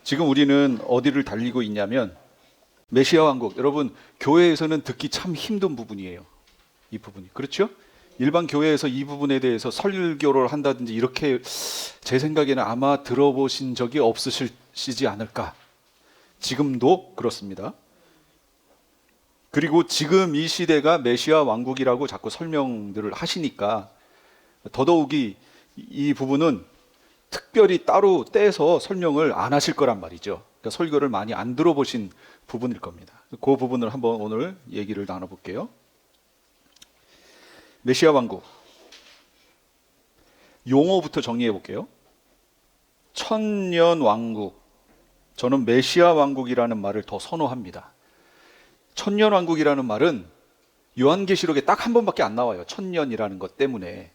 지금 우리는 어디를 달리고 있냐면 메시아 왕국. 여러분, 교회에서는 듣기 참 힘든 부분이에요. 이 부분이. 그렇죠? 일반 교회에서 이 부분에 대해서 설교를 한다든지 이렇게 제 생각에는 아마 들어보신 적이 없으시지 않을까. 지금도 그렇습니다. 그리고 지금 이 시대가 메시아 왕국이라고 자꾸 설명들을 하시니까 더더욱이 이 부분은 특별히 따로 떼서 설명을 안 하실 거란 말이죠. 그러니까 설교를 많이 안 들어보신 부분일 겁니다. 그 부분을 한번 오늘 얘기를 나눠볼게요. 메시아 왕국. 용어부터 정리해 볼게요. 천년 왕국. 저는 메시아 왕국이라는 말을 더 선호합니다. 천년 왕국이라는 말은 요한계시록에 딱 한 번밖에 안 나와요. 천년이라는 것 때문에.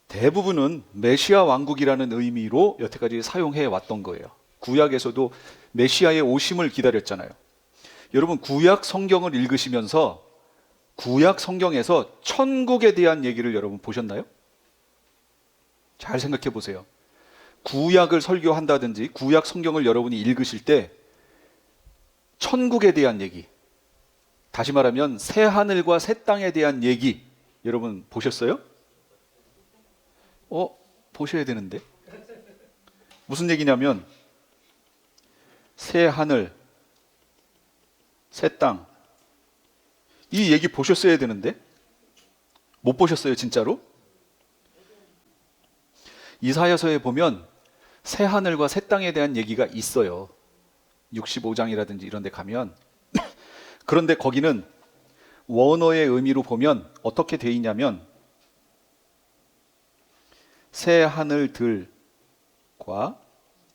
대부분은 메시아 왕국이라는 의미로 여태까지 사용해 왔던 거예요. 구약에서도 메시아의 오심을 기다렸잖아요. 여러분, 구약 성경을 읽으시면서 구약 성경에서 천국에 대한 얘기를 여러분 보셨나요? 잘 생각해 보세요. 구약을 설교한다든지 구약 성경을 여러분이 읽으실 때 천국에 대한 얘기, 다시 말하면 새 하늘과 새 땅에 대한 얘기 여러분 보셨어요? 보셔야 되는데. 무슨 얘기냐면 새 하늘, 새 땅, 이 얘기 보셨어야 되는데 못 보셨어요, 진짜로? 이사야서에 보면 새 하늘과 새 땅에 대한 얘기가 있어요. 65장이라든지 이런 데 가면. 그런데 거기는 원어의 의미로 보면 어떻게 돼 있냐면 새 하늘들과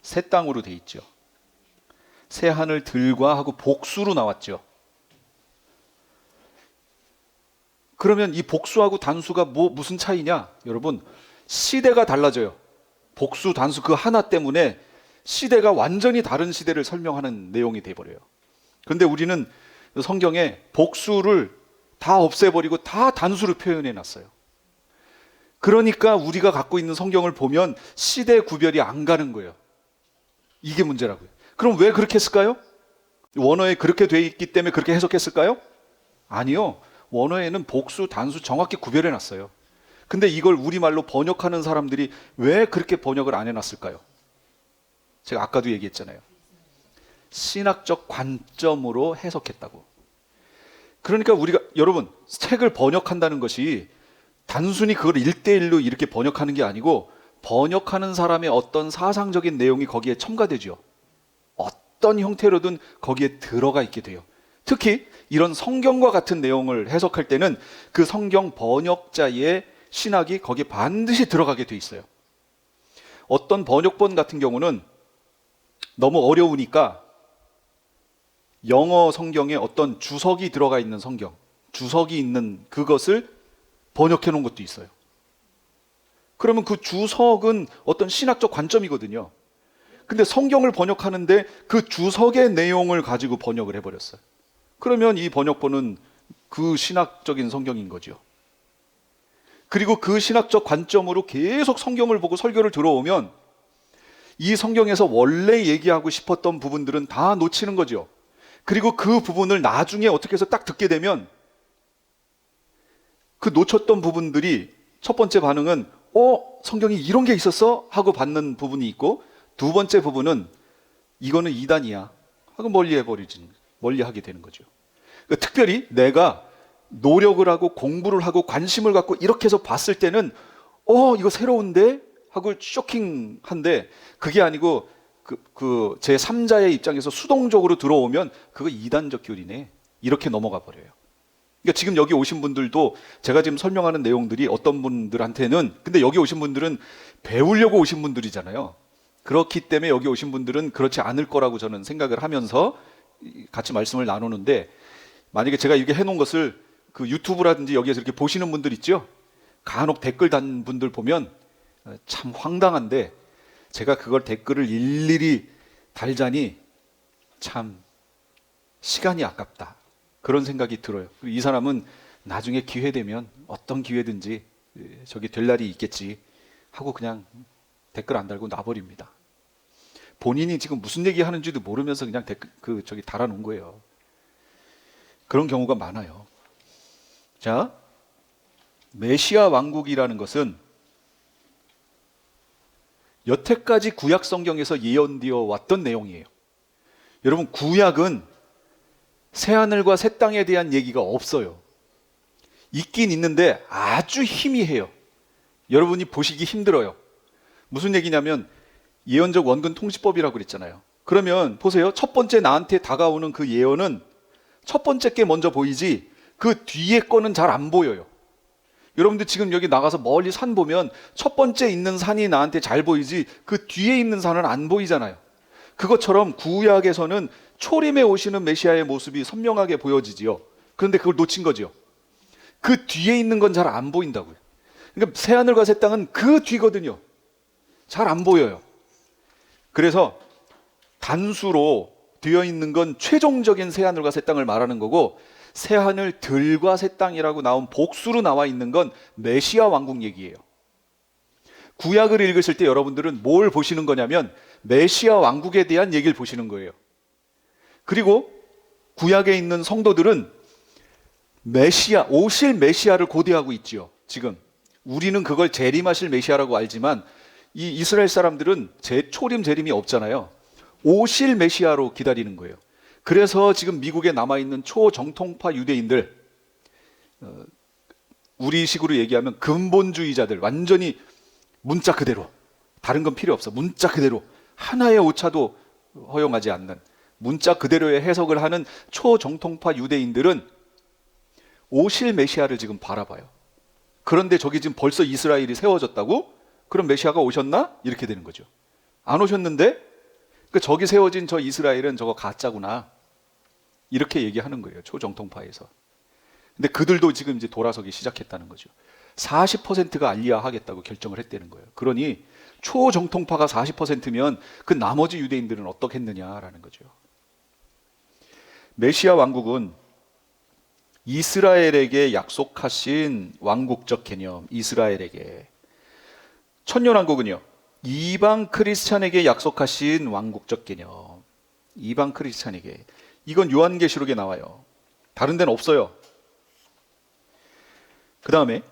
새 땅으로 돼 있죠. 새 하늘들과 하고 복수로 나왔죠. 그러면 이 복수하고 단수가 무슨 차이냐? 여러분, 시대가 달라져요. 복수, 단수 그 하나 때문에 시대가 완전히 다른 시대를 설명하는 내용이 돼버려요. 그런데 우리는 성경에 복수를 다 없애버리고 다 단수로 표현해 놨어요. 그러니까 우리가 갖고 있는 성경을 보면 시대 구별이 안 가는 거예요. 이게 문제라고요. 그럼 왜 그렇게 했을까요? 원어에 그렇게 돼 있기 때문에 그렇게 해석했을까요? 아니요. 원어에는 복수, 단수 정확히 구별해 놨어요. 근데 이걸 우리말로 번역하는 사람들이 왜 그렇게 번역을 안 해놨을까요? 제가 아까도 얘기했잖아요. 신학적 관점으로 해석했다고. 그러니까 우리가, 여러분, 책을 번역한다는 것이 단순히 그걸 1대1로 이렇게 번역하는 게 아니고 번역하는 사람의 어떤 사상적인 내용이 거기에 첨가되죠. 어떤 형태로든 거기에 들어가 있게 돼요. 특히 이런 성경과 같은 내용을 해석할 때는 그 성경 번역자의 신학이 거기에 반드시 들어가게 돼 있어요. 어떤 번역본 같은 경우는 너무 어려우니까 영어 성경에 어떤 주석이 들어가 있는 성경, 주석이 있는 그것을 번역해 놓은 것도 있어요. 그러면 그 주석은 어떤 신학적 관점이거든요. 근데 성경을 번역하는데 그 주석의 내용을 가지고 번역을 해버렸어요. 그러면 이 번역본은 그 신학적인 성경인 거죠. 그리고 그 신학적 관점으로 계속 성경을 보고 설교를 들어오면 이 성경에서 원래 얘기하고 싶었던 부분들은 다 놓치는 거죠. 그리고 그 부분을 나중에 어떻게 해서 딱 듣게 되면 그 놓쳤던 부분들이 첫 번째 반응은 성경이 이런 게 있었어? 하고 받는 부분이 있고, 두 번째 부분은 이거는 이단이야 하고 멀리 하게 되는 거죠. 그러니까 특별히 내가 노력을 하고 공부를 하고 관심을 갖고 이렇게 해서 봤을 때는 이거 새로운데? 하고 쇼킹한데, 그게 아니고 그 제 3자의 입장에서 수동적으로 들어오면 그거 이단적 교리네, 이렇게 넘어가 버려요. 그러니까 지금 여기 오신 분들도 제가 지금 설명하는 내용들이 어떤 분들한테는, 근데 여기 오신 분들은 배우려고 오신 분들이잖아요. 그렇기 때문에 여기 오신 분들은 그렇지 않을 거라고 저는 생각을 하면서 같이 말씀을 나누는데, 만약에 제가 이렇게 해놓은 것을 그 유튜브라든지 여기에서 이렇게 보시는 분들 있죠? 간혹 댓글 단 분들 보면 참 황당한데, 제가 그걸 댓글을 일일이 달자니 참 시간이 아깝다, 그런 생각이 들어요. 이 사람은 나중에 기회 되면 어떤 기회든지 저기 될 날이 있겠지 하고 그냥 댓글 안 달고 놔버립니다. 본인이 지금 무슨 얘기 하는지도 모르면서 그냥 저기 달아놓은 거예요. 그런 경우가 많아요. 자, 메시아 왕국이라는 것은 여태까지 구약 성경에서 예언되어 왔던 내용이에요. 여러분, 구약은 새하늘과 새 땅에 대한 얘기가 없어요. 있긴 있는데 아주 희미해요. 여러분이 보시기 힘들어요. 무슨 얘기냐면 예언적 원근 통지법이라고 그랬잖아요. 그러면 보세요. 첫 번째 나한테 다가오는 그 예언은 첫 번째 게 먼저 보이지 그 뒤에 거는 잘 안 보여요. 여러분들 지금 여기 나가서 멀리 산 보면 첫 번째 있는 산이 나한테 잘 보이지 그 뒤에 있는 산은 안 보이잖아요. 그것처럼 구약에서는 초림에 오시는 메시아의 모습이 선명하게 보여지지요. 그런데 그걸 놓친 거죠. 그 뒤에 있는 건 잘 안 보인다고요. 그러니까 새하늘과 새 땅은 그 뒤거든요. 잘 안 보여요. 그래서 단수로 되어 있는 건 최종적인 새하늘과 새 땅을 말하는 거고, 새하늘들과 새 땅이라고 나온 복수로 나와 있는 건 메시아 왕국 얘기예요. 구약을 읽으실 때 여러분들은 뭘 보시는 거냐면 메시아 왕국에 대한 얘기를 보시는 거예요. 그리고 구약에 있는 성도들은 메시아, 오실 메시아를 고대하고 있지요. 지금 우리는 그걸 재림하실 메시아라고 알지만 이 이스라엘 사람들은 초림 재림이 없잖아요. 오실 메시아로 기다리는 거예요. 그래서 지금 미국에 남아있는 초정통파 유대인들, 우리식으로 얘기하면 근본주의자들, 완전히 문자 그대로, 다른 건 필요 없어, 문자 그대로, 하나의 오차도 허용하지 않는 문자 그대로의 해석을 하는 초정통파 유대인들은 오실 메시아를 지금 바라봐요. 그런데 저기 지금 벌써 이스라엘이 세워졌다고? 그럼 메시아가 오셨나? 이렇게 되는 거죠. 안 오셨는데? 그러니까 저기 세워진 저 이스라엘은 저거 가짜구나, 이렇게 얘기하는 거예요, 초정통파에서. 근데 그들도 지금 이제 돌아서기 시작했다는 거죠. 40%가 알리야 하겠다고 결정을 했다는 거예요. 그러니 초정통파가 40%면 그 나머지 유대인들은 어떻겠느냐라는 거죠. 메시아 왕국은 이스라엘에게 약속하신 왕국적 개념, 이스라엘에게. 천년왕국은요, 이방 크리스찬에게 약속하신 왕국적 개념, 이방 크리스찬에게. 이건 요한계시록에 나와요. 다른 데는 없어요. 그 다음에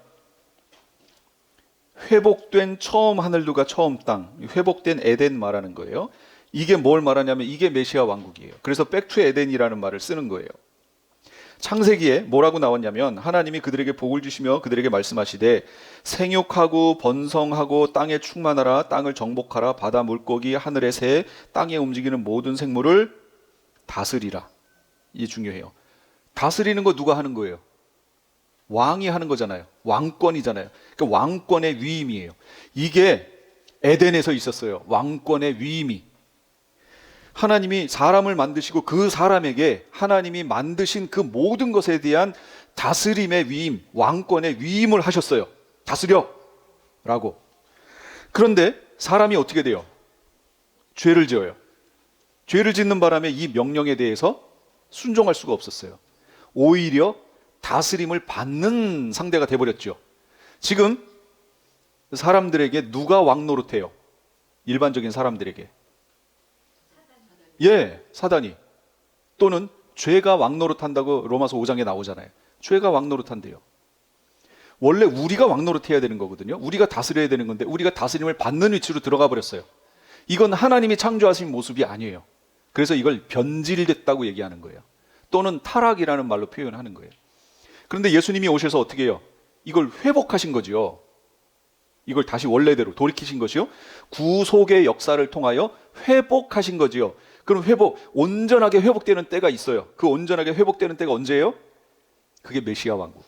회복된 처음 하늘과 처음 땅, 회복된 에덴 말하는 거예요. 이게 뭘 말하냐면 이게 메시아 왕국이에요. 그래서 백투 에덴이라는 말을 쓰는 거예요. 창세기에 뭐라고 나왔냐면 하나님이 그들에게 복을 주시며 그들에게 말씀하시되 생육하고 번성하고 땅에 충만하라, 땅을 정복하라, 바다 물고기, 하늘의 새, 땅에 움직이는 모든 생물을 다스리라. 이게 중요해요. 다스리는 거 누가 하는 거예요? 왕이 하는 거잖아요. 왕권이잖아요. 그러니까 왕권의 위임이에요. 이게 에덴에서 있었어요. 왕권의 위임이. 하나님이 사람을 만드시고 그 사람에게 하나님이 만드신 그 모든 것에 대한 다스림의 위임, 왕권의 위임을 하셨어요. 다스려 라고. 그런데 사람이 어떻게 돼요? 죄를 지어요. 죄를 짓는 바람에 이 명령에 대해서 순종할 수가 없었어요. 오히려 다스림을 받는 상대가 돼버렸죠. 지금 사람들에게 누가 왕 노릇해요? 일반적인 사람들에게. 예, 사단이. 또는 죄가 왕 노릇한다고 로마서 5장에 나오잖아요. 죄가 왕 노릇한대요. 원래 우리가 왕 노릇해야 되는 거거든요. 우리가 다스려야 되는 건데 우리가 다스림을 받는 위치로 들어가 버렸어요. 이건 하나님이 창조하신 모습이 아니에요. 그래서 이걸 변질됐다고 얘기하는 거예요. 또는 타락이라는 말로 표현하는 거예요. 그런데 예수님이 오셔서 어떻게 해요? 이걸 회복하신 거지요. 이걸 다시 원래대로 돌이키신 것이요. 구속의 역사를 통하여 회복하신 거지요. 그럼 온전하게 회복되는 때가 있어요. 그 온전하게 회복되는 때가 언제예요? 그게 메시아 왕국.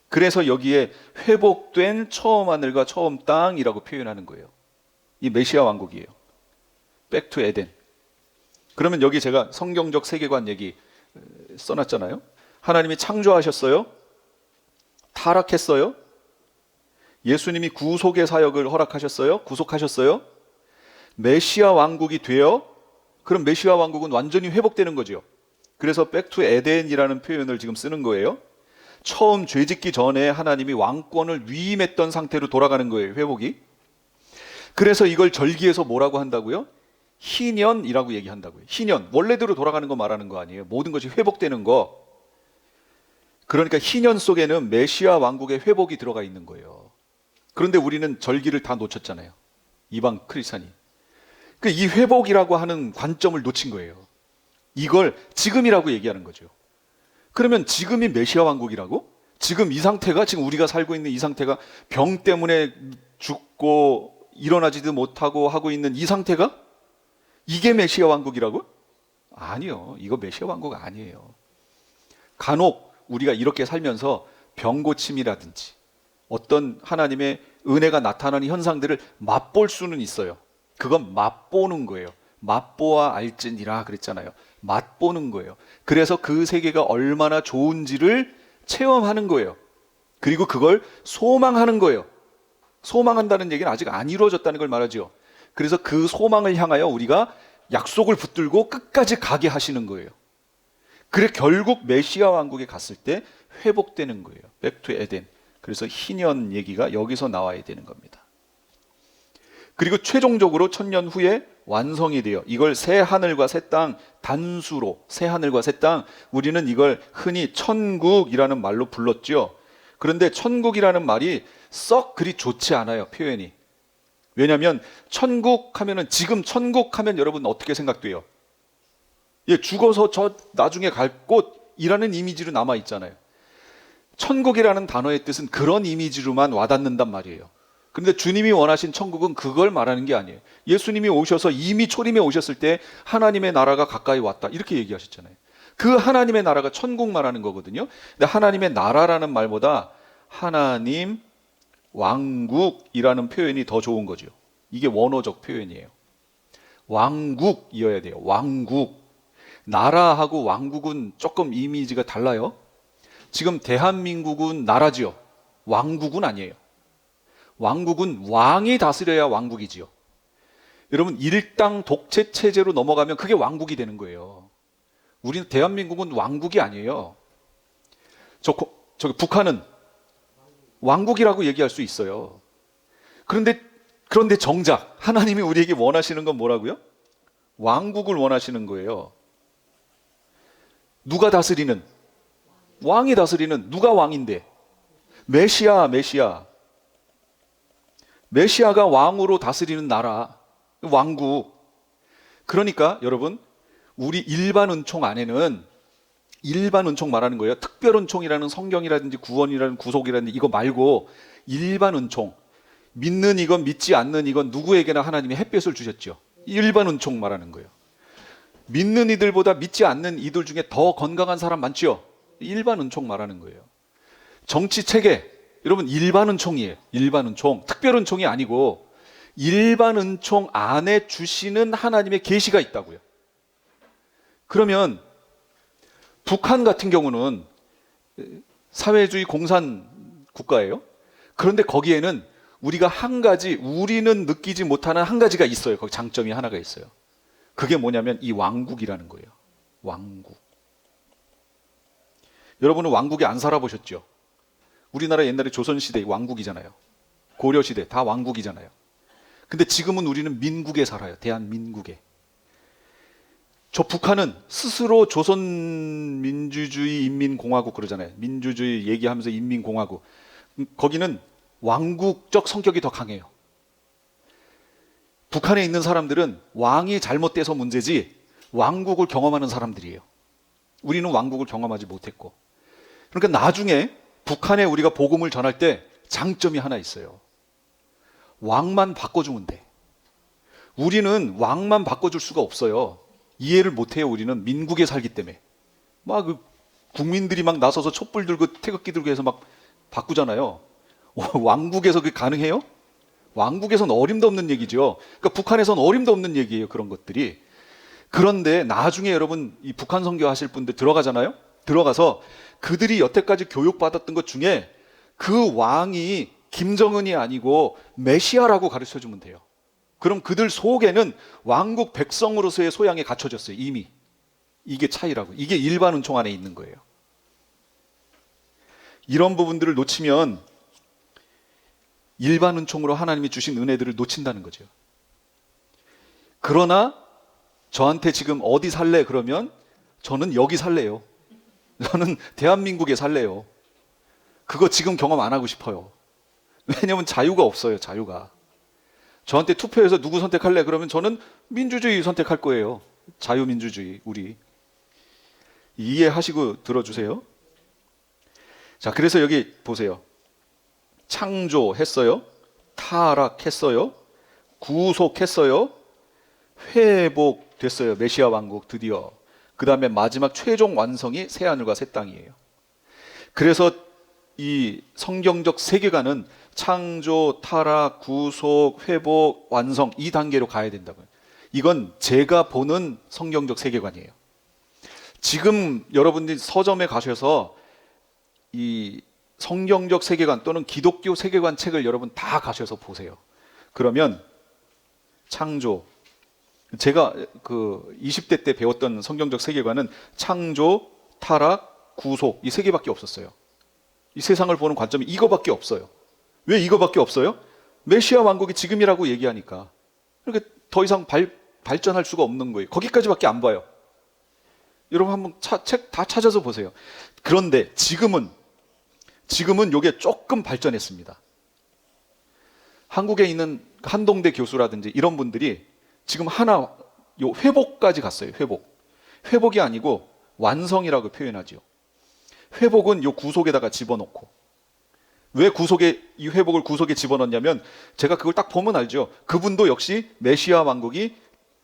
그래서 여기에 회복된 처음 하늘과 처음 땅이라고 표현하는 거예요. 이 메시아 왕국이에요. Back to Eden. 그러면 여기 제가 성경적 세계관 얘기 써놨잖아요. 하나님이 창조하셨어요. 타락했어요. 예수님이 구속의 사역을 허락하셨어요. 구속하셨어요. 메시아 왕국이 되어, 그럼 메시아 왕국은 완전히 회복되는 거죠. 그래서 Back to Eden이라는 표현을 지금 쓰는 거예요. 처음 죄짓기 전에 하나님이 왕권을 위임했던 상태로 돌아가는 거예요, 회복이. 그래서 이걸 절기에서 뭐라고 한다고요? 희년이라고 얘기한다고요. 희년, 원래대로 돌아가는 거 말하는 거 아니에요. 모든 것이 회복되는 거. 그러니까 희년 속에는 메시아 왕국의 회복이 들어가 있는 거예요. 그런데 우리는 절기를 다 놓쳤잖아요. 이방 크리스찬이. 이 회복이라고 하는 관점을 놓친 거예요. 이걸 지금이라고 얘기하는 거죠. 그러면 지금이 메시아 왕국이라고? 지금 이 상태가, 지금 우리가 살고 있는 이 상태가 병 때문에 죽고 일어나지도 못하고 하고 있는 이 상태가 이게 메시아 왕국이라고? 아니요. 이거 메시아 왕국 아니에요. 간혹 우리가 이렇게 살면서 병 고침이라든지 어떤 하나님의 은혜가 나타나는 현상들을 맛볼 수는 있어요. 그건 맛보는 거예요. 맛보아 알지니라 그랬잖아요. 맛보는 거예요. 그래서 그 세계가 얼마나 좋은지를 체험하는 거예요. 그리고 그걸 소망하는 거예요. 소망한다는 얘기는 아직 안 이루어졌다는 걸 말하죠. 그래서 그 소망을 향하여 우리가 약속을 붙들고 끝까지 가게 하시는 거예요. 그래 결국 메시아 왕국에 갔을 때 회복되는 거예요. Back to Eden. 그래서 희년 얘기가 여기서 나와야 되는 겁니다. 그리고 최종적으로 1000년 후에 완성이 돼요. 이걸 새 하늘과 새 땅, 단수로 새 하늘과 새 땅, 우리는 이걸 흔히 천국이라는 말로 불렀죠. 그런데 천국이라는 말이 썩 그리 좋지 않아요, 표현이. 왜냐하면 천국 하면은, 지금 천국 하면 여러분 어떻게 생각돼요? 죽어서 저 나중에 갈 곳이라는 이미지로 남아 있잖아요. 천국이라는 단어의 뜻은 그런 이미지로만 와닿는단 말이에요. 그런데 주님이 원하신 천국은 그걸 말하는 게 아니에요. 예수님이 오셔서 이미 초림에 오셨을 때 하나님의 나라가 가까이 왔다 이렇게 얘기하셨잖아요. 그 하나님의 나라가 천국 말하는 거거든요. 근데 하나님의 나라라는 말보다 하나님 왕국이라는 표현이 더 좋은 거죠. 이게 원어적 표현이에요. 왕국이어야 돼요. 왕국. 나라하고 왕국은 조금 이미지가 달라요. 지금 대한민국은 나라지요. 왕국은 아니에요. 왕국은 왕이 다스려야 왕국이지요. 여러분, 일당 독재 체제로 넘어가면 그게 왕국이 되는 거예요. 우리는 대한민국은 왕국이 아니에요. 저기 북한은 왕국이라고 얘기할 수 있어요. 그런데 정작 하나님이 우리에게 원하시는 건 뭐라고요? 왕국을 원하시는 거예요. 누가 다스리는? 왕이 다스리는. 누가 왕인데? 메시아. 메시아가 왕으로 다스리는 나라, 왕국. 그러니까 여러분, 우리 일반 은총 안에는, 일반 은총 말하는 거예요. 특별 은총이라는 성경이라든지 구원이라는 구속이라든지 이거 말고 일반 은총, 믿는 이건 믿지 않는 이건 누구에게나 하나님이 햇볕을 주셨죠. 일반 은총 말하는 거예요. 믿는 이들보다 믿지 않는 이들 중에 더 건강한 사람 많죠. 일반 은총 말하는 거예요. 정치 체계, 여러분 일반 은총이에요. 일반 은총, 특별 은총이 아니고 일반 은총 안에 주시는 하나님의 계시가 있다고요. 그러면 북한 같은 경우는 사회주의 공산 국가예요. 그런데 거기에는 우리가 한 가지, 우리는 느끼지 못하는 한 가지가 있어요. 거기 장점이 하나가 있어요. 그게 뭐냐면 이 왕국이라는 거예요. 왕국. 여러분은 왕국에 안 살아보셨죠? 우리나라 옛날에 조선시대 왕국이잖아요. 고려시대 다 왕국이잖아요. 근데 지금은 우리는 민국에 살아요. 대한민국에. 저 북한은 스스로 조선민주주의 인민공화국 그러잖아요. 민주주의 얘기하면서 인민공화국. 거기는 왕국적 성격이 더 강해요. 북한에 있는 사람들은 왕이 잘못돼서 문제지 왕국을 경험하는 사람들이에요. 우리는 왕국을 경험하지 못했고. 그러니까 나중에 북한에 우리가 복음을 전할 때 장점이 하나 있어요. 왕만 바꿔주면 돼. 우리는 왕만 바꿔줄 수가 없어요. 이해를 못해요. 우리는 민국에 살기 때문에. 국민들이 막 나서서 촛불 들고 태극기 들고 해서 막 바꾸잖아요. 왕국에서 그게 가능해요? 왕국에서는 어림도 없는 얘기죠. 그러니까 북한에서는 어림도 없는 얘기예요. 그런 것들이. 그런데 나중에 여러분 이 북한 선교 하실 분들 들어가잖아요. 들어가서 그들이 여태까지 교육받았던 것 중에 그 왕이 김정은이 아니고 메시아라고 가르쳐주면 돼요. 그럼 그들 속에는 왕국 백성으로서의 소양이 갖춰졌어요. 이미. 이게 차이라고. 이게 일반 은총 안에 있는 거예요. 이런 부분들을 놓치면 일반 은총으로 하나님이 주신 은혜들을 놓친다는 거죠. 그러나 저한테 지금 어디 살래? 그러면 저는 여기 살래요. 저는 대한민국에 살래요. 그거 지금 경험 안 하고 싶어요. 왜냐면 자유가 없어요, 자유가. 저한테 투표해서 누구 선택할래? 그러면 저는 민주주의 선택할 거예요. 자유민주주의, 우리. 이해하시고 들어주세요. 자, 그래서 여기 보세요. 창조했어요. 타락했어요. 구속했어요. 회복됐어요. 메시아 왕국 드디어. 그 다음에 마지막 최종 완성이 새하늘과 새 땅이에요. 그래서 이 성경적 세계관은 창조, 타락, 구속, 회복, 완성 이 단계로 가야 된다고요. 이건 제가 보는 성경적 세계관이에요. 지금 여러분들이 서점에 가셔서 이 성경적 세계관 또는 기독교 세계관 책을 여러분 다 가셔서 보세요. 그러면 창조, 제가 그 20대 때 배웠던 성경적 세계관은 창조, 타락, 구속 이 세 개밖에 없었어요. 이 세상을 보는 관점이 이거밖에 없어요. 왜 이거밖에 없어요? 메시아 왕국이 지금이라고 얘기하니까. 그러니까 더 이상 발전할 수가 없는 거예요. 거기까지밖에 안 봐요. 여러분 한번 책 다 찾아서 보세요. 그런데 지금은 이게 조금 발전했습니다. 한국에 있는 한동대 교수라든지 이런 분들이 지금 요 회복까지 갔어요. 회복이 아니고 완성이라고 표현하죠. 회복은 요 구속에다가 집어넣고. 왜 이 회복을 구속에 집어넣냐면 제가 그걸 딱 보면 알죠. 그분도 역시 메시아 왕국이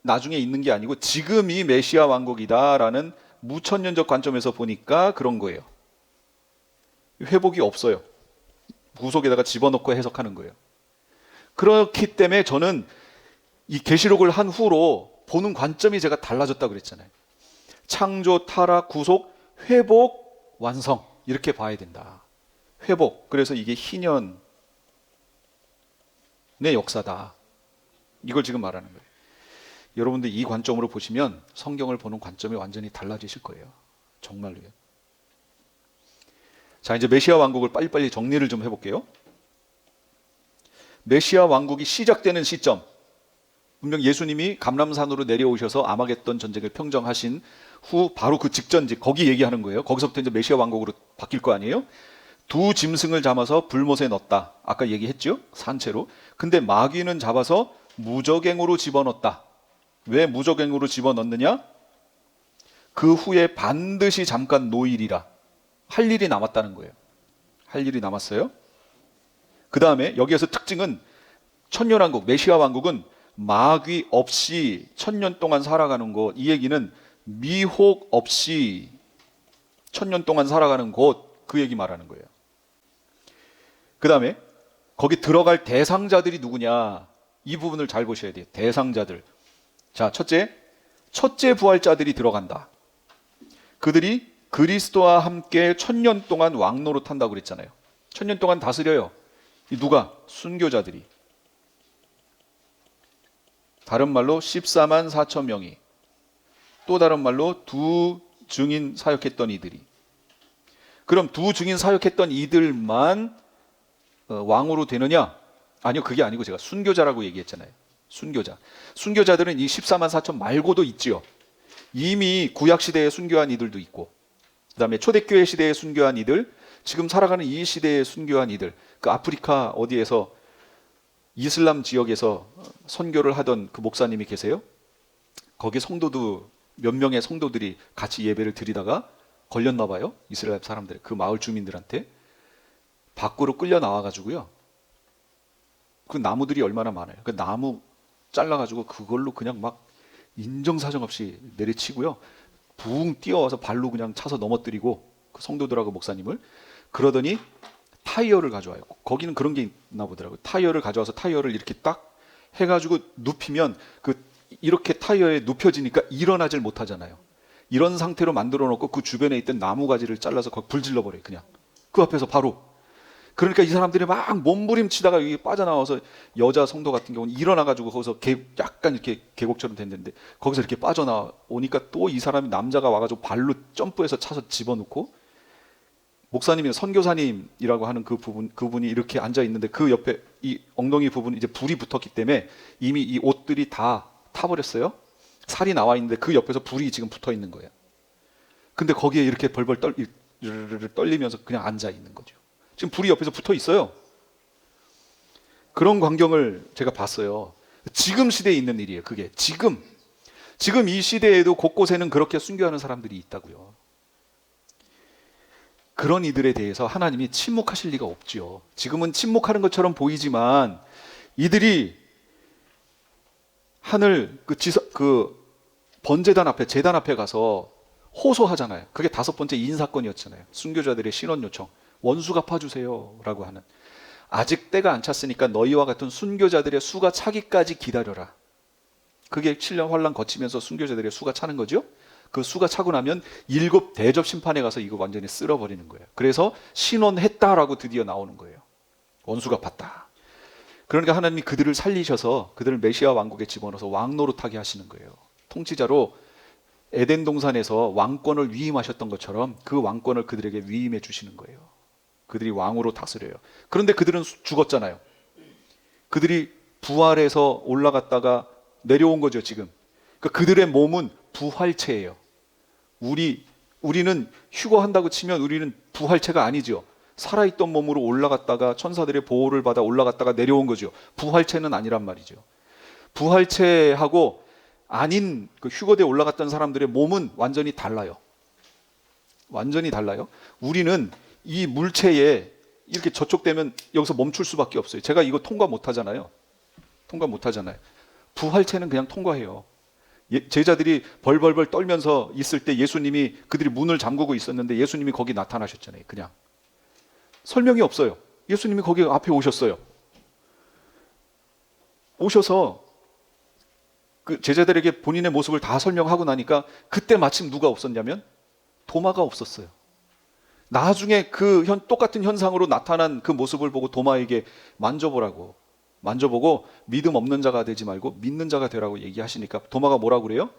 나중에 있는 게 아니고 지금이 메시아 왕국이다라는 무천년적 관점에서 보니까 그런 거예요. 회복이 없어요. 구속에다가 집어넣고 해석하는 거예요. 그렇기 때문에 저는 이 계시록을 한 후로 보는 관점이 제가 달라졌다고 그랬잖아요. 창조, 타락, 구속, 회복, 완성 이렇게 봐야 된다. 회복. 그래서 이게 희년의 역사다. 이걸 지금 말하는 거예요. 여러분들 이 관점으로 보시면 성경을 보는 관점이 완전히 달라지실 거예요. 정말로요. 자, 이제 메시아 왕국을 빨리빨리 정리를 좀 해볼게요. 메시아 왕국이 시작되는 시점. 분명 예수님이 감람산으로 내려오셔서 아마겟돈 전쟁을 평정하신 후 바로 그 직전지 거기 얘기하는 거예요. 거기서부터 이제 메시아 왕국으로 바뀔 거 아니에요? 두 짐승을 잡아서 불못에 넣었다. 아까 얘기했죠? 산채로. 근데 마귀는 잡아서 무저갱으로 집어넣었다. 왜 무저갱으로 집어넣느냐? 그 후에 반드시 잠깐 노일이라. 할 일이 남았다는 거예요. 할 일이 남았어요. 그 다음에 여기에서 특징은 천년왕국, 메시아 왕국은 마귀 없이 천년 동안 살아가는 곳. 이 얘기는 미혹 없이 천년 동안 살아가는 곳. 그 얘기 말하는 거예요. 그 다음에 거기 들어갈 대상자들이 누구냐. 이 부분을 잘 보셔야 돼요. 대상자들. 자, 첫째 부활자들이 들어간다. 그들이 그리스도와 함께 천년 동안 왕노릇 한다고 그랬잖아요. 천년 동안 다스려요. 누가? 순교자들이. 다른 말로 14만 4천 명이. 또 다른 말로 두 증인 사역했던 이들이. 그럼 두 증인 사역했던 이들만 왕으로 되느냐? 아니요, 그게 아니고 제가 순교자라고 얘기했잖아요. 순교자들은 이 14만 4천 말고도 있지요. 이미 구약시대에 순교한 이들도 있고, 그 다음에 초대교회 시대에 순교한 이들, 지금 살아가는 이 시대에 순교한 이들, 그 아프리카 어디에서 이슬람 지역에서 선교를 하던 그 목사님이 계세요. 거기 성도도 몇 명의 성도들이 같이 예배를 드리다가 걸렸나 봐요. 이스라엘 사람들, 그 마을 주민들한테. 밖으로 끌려 나와가지고요. 그 나무들이 얼마나 많아요. 그 나무 잘라가지고 그걸로 그냥 막 인정사정 없이 내리치고요. 붕 뛰어와서 발로 그냥 차서 넘어뜨리고 그 성도들하고 목사님을. 그러더니 타이어를 가져와요. 거기는 그런 게 있나 보더라고요. 타이어를 가져와서 타이어를 이렇게 딱 해가지고 눕히면 이렇게 타이어에 눕혀지니까 일어나질 못하잖아요. 이런 상태로 만들어 놓고 그 주변에 있던 나무 가지를 잘라서 거기 불 질러버려요. 그냥 그 앞에서 바로. 그러니까 이 사람들이 막 몸부림치다가 여기 빠져나와서 여자 성도 같은 경우는 일어나가지고 거기서 약간 이렇게 계곡처럼 됐는데 거기서 이렇게 빠져나오니까 또 이 사람이 남자가 와가지고 발로 점프해서 차서 집어넣고, 목사님이 선교사님이라고 하는 그분이 이렇게 앉아 있는데 그 옆에 이 엉덩이 부분 이제 불이 붙었기 때문에 이미 이 옷들이 다 타버렸어요. 살이 나와 있는데 그 옆에서 불이 지금 붙어 있는 거예요. 근데 거기에 이렇게 벌벌 떨리면서 그냥 앉아 있는 거죠. 지금 불이 옆에서 붙어 있어요. 그런 광경을 제가 봤어요. 지금 시대에 있는 일이에요. 그게 지금 이 시대에도 곳곳에는 그렇게 순교하는 사람들이 있다고요. 그런 이들에 대해서 하나님이 침묵하실 리가 없지요. 지금은 침묵하는 것처럼 보이지만 이들이 하늘 그 번제단 앞에, 제단 앞에 가서 호소하잖아요. 그게 5번째 인사건이었잖아요. 순교자들의 신원 요청, 원수 갚아주세요 라고 하는. 아직 때가 안 찼으니까 너희와 같은 순교자들의 수가 차기까지 기다려라. 그게 7년 환란 거치면서 순교자들의 수가 차는 거죠. 그 수가 차고 나면 7 대접 심판에 가서 이거 완전히 쓸어버리는 거예요. 그래서 신원했다라고 드디어 나오는 거예요. 원수 갚았다. 그러니까 하나님이 그들을 살리셔서 그들을 메시아 왕국에 집어넣어서 왕 노릇하게 하시는 거예요. 통치자로 에덴 동산에서 왕권을 위임하셨던 것처럼 그 왕권을 그들에게 위임해 주시는 거예요. 그들이 왕으로 다스려요. 그런데 그들은 죽었잖아요. 그들이 부활해서 올라갔다가 내려온 거죠, 지금. 그러니까 그들의 몸은 부활체예요. 우리는 휴거한다고 치면 우리는 부활체가 아니죠. 살아있던 몸으로 올라갔다가 천사들의 보호를 받아 올라갔다가 내려온 거죠. 부활체는 아니란 말이죠. 부활체하고 아닌 그 휴거대에 올라갔던 사람들의 몸은 완전히 달라요. 완전히 달라요. 우리는 이 물체에 이렇게 저촉되면 여기서 멈출 수밖에 없어요. 제가 이거 통과 못 하잖아요. 부활체는 그냥 통과해요. 제자들이 벌벌벌 떨면서 있을 때 예수님이 그들이 문을 잠그고 있었는데 예수님이 거기 나타나셨잖아요. 그냥 설명이 없어요. 예수님이 거기 앞에 오셨어요. 오셔서 그 제자들에게 본인의 모습을 다 설명하고 나니까 그때 마침 누가 없었냐면 도마가 없었어요. 나중에 똑같은 현상으로 나타난 그 모습을 보고 도마에게 만져보고 믿음 없는 자가 되지 말고 믿는 자가 되라고 얘기하시니까 도마가 뭐라고 그래요?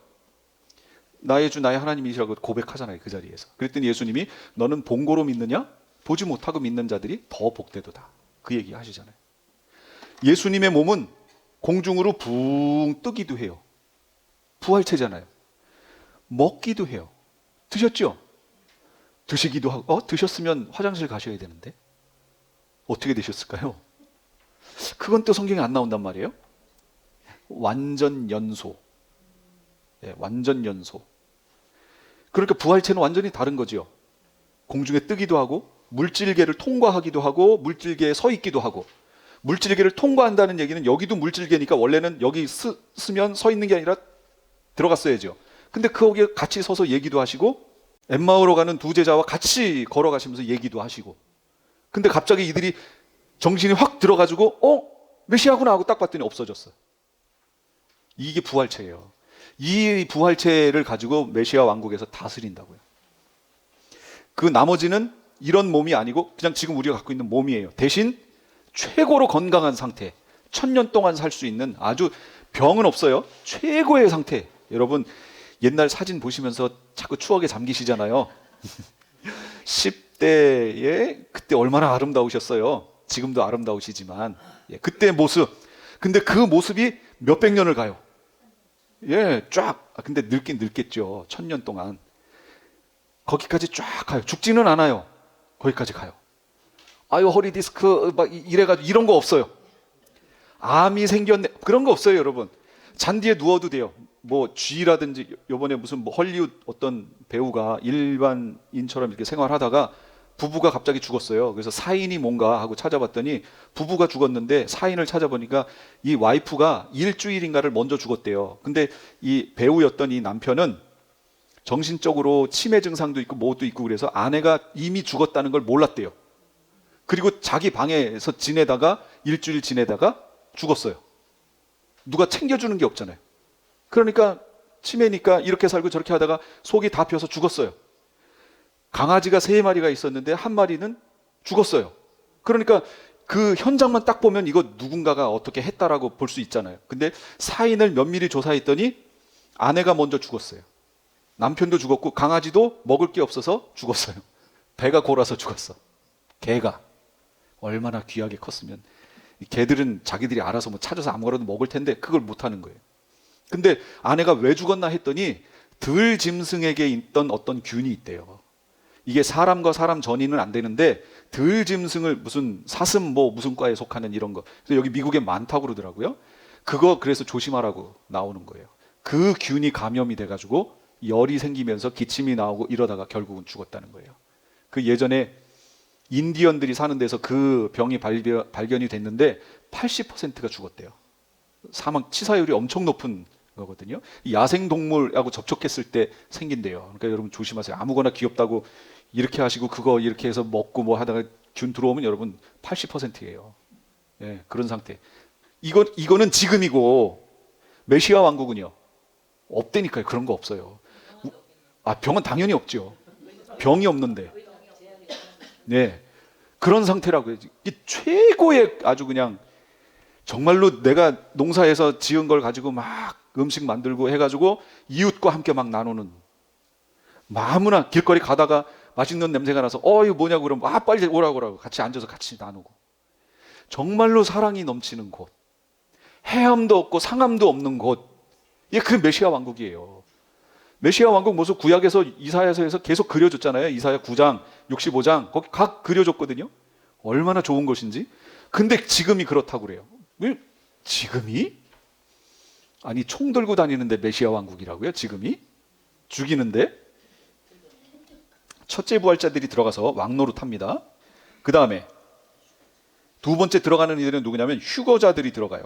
나의 주 나의 하나님이시라고 고백하잖아요. 그 자리에서. 그랬더니 예수님이 너는 본고로 믿느냐? 보지 못하고 믿는 자들이 더 복되도다. 그 얘기 하시잖아요. 예수님의 몸은 공중으로 붕 뜨기도 해요. 부활체잖아요. 먹기도 해요. 드셨죠? 드시기도 하고 드셨으면 화장실 가셔야 되는데 어떻게 되셨을까요? 그건 또 성경에 안 나온단 말이에요. 완전 연소. 완전 연소. 그러니까 부활체는 완전히 다른 거죠. 공중에 뜨기도 하고 물질계를 통과하기도 하고 물질계에 서 있기도 하고. 물질계를 통과한다는 얘기는 여기도 물질계니까 원래는 여기 쓰면 서 있는 게 아니라 들어갔어야죠. 근데 거기에 같이 서서 얘기도 하시고 엠마오로 가는 2 제자와 같이 걸어가시면서 얘기도 하시고. 근데 갑자기 이들이 정신이 확 들어가지고 메시아구나 하고 딱 봤더니 없어졌어요. 이게 부활체예요. 이 부활체를 가지고 메시아 왕국에서 다스린다고요. 그 나머지는 이런 몸이 아니고 그냥 지금 우리가 갖고 있는 몸이에요. 대신 최고로 건강한 상태, 1000년 동안 살 수 있는 아주 병은 없어요. 최고의 상태. 여러분 옛날 사진 보시면서 자꾸 추억에 잠기시잖아요. 10대에 그때 얼마나 아름다우셨어요. 지금도 아름다우시지만 그때 모습. 근데 그 모습이 몇백 년을 가요. 쫙. 근데 늙긴 늙겠죠. 1000년 동안. 거기까지 쫙 가요. 죽지는 않아요. 거기까지 가요. 아유 허리 디스크 막 이래가지고 이런 거 없어요. 암이 생겼네 그런 거 없어요. 여러분 잔디에 누워도 돼요. 뭐 쥐라든지 요번에 무슨 뭐 헐리우드 어떤 배우가 일반인처럼 이렇게 생활하다가 부부가 갑자기 죽었어요. 그래서 사인이 뭔가 하고 찾아봤더니 부부가 죽었는데 사인을 찾아보니까 이 와이프가 일주일인가를 먼저 죽었대요. 근데 이 배우였던 이 남편은 정신적으로 치매 증상도 있고 뭐도 있고 그래서 아내가 이미 죽었다는 걸 몰랐대요. 그리고 자기 방에서 지내다가 일주일 지내다가 죽었어요. 누가 챙겨주는 게 없잖아요. 그러니까 치매니까 이렇게 살고 저렇게 하다가 속이 다 펴서 죽었어요. 강아지가 3마리가 있었는데 1마리는 죽었어요. 그러니까 그 현장만 딱 보면 이거 누군가가 어떻게 했다라고 볼 수 있잖아요. 근데 사인을 면밀히 조사했더니 아내가 먼저 죽었어요. 남편도 죽었고 강아지도 먹을 게 없어서 죽었어요. 배가 골아서 죽었어. 개가 얼마나 귀하게 컸으면. 개들은 자기들이 알아서 뭐 찾아서 아무거나도 먹을 텐데 그걸 못 하는 거예요. 근데 아내가 왜 죽었나 했더니 들 짐승에게 있던 어떤 균이 있대요. 이게 사람과 사람 전이는 안 되는데 들 짐승을 무슨 사슴 뭐 무슨 과에 속하는 이런 거. 그래서 여기 미국에 많다고 그러더라고요. 그거 그래서 조심하라고 나오는 거예요. 그 균이 감염이 돼가지고 열이 생기면서 기침이 나오고 이러다가 결국은 죽었다는 거예요. 그 예전에 인디언들이 사는 데서 그 병이 발견이 됐는데 80%가 죽었대요. 사망 치사율이 엄청 높은 거거든요. 야생 동물하고 접촉했을 때 생긴대요. 그러니까 여러분 조심하세요. 아무거나 귀엽다고 이렇게 하시고 그거 이렇게 해서 먹고 뭐 하다가 균 들어오면 여러분 80%예요. 예, 그런 상태. 이거는 지금이고 메시아 왕국은요. 없다니까요. 그런 거 없어요. 병은 당연히 없죠. 병이 없는데. 네. 그런 상태라고요. 이게 최고의 아주 그냥 정말로 내가 농사에서 지은 걸 가지고 막 음식 만들고 해가지고 이웃과 함께 막 나누는, 아무나 길거리 가다가 맛있는 냄새가 나서 이거 뭐냐고 그러면 빨리 오라고 같이 앉아서 같이 나누고, 정말로 사랑이 넘치는 곳, 해함도 없고 상함도 없는 곳, 이게 그 메시아 왕국이에요. 메시아 왕국 모습 구약에서 이사야서에서 계속 그려줬잖아요. 이사야 9장, 65장 거기 각 그려줬거든요. 얼마나 좋은 것인지. 근데 지금이 그렇다고 그래요. 왜 지금이? 아니 총 들고 다니는데 메시아 왕국이라고요? 지금이? 죽이는데? 첫째 부활자들이 들어가서 왕노릇 합니다. 그 다음에 두 번째 들어가는 이들은 누구냐면 휴거자들이 들어가요.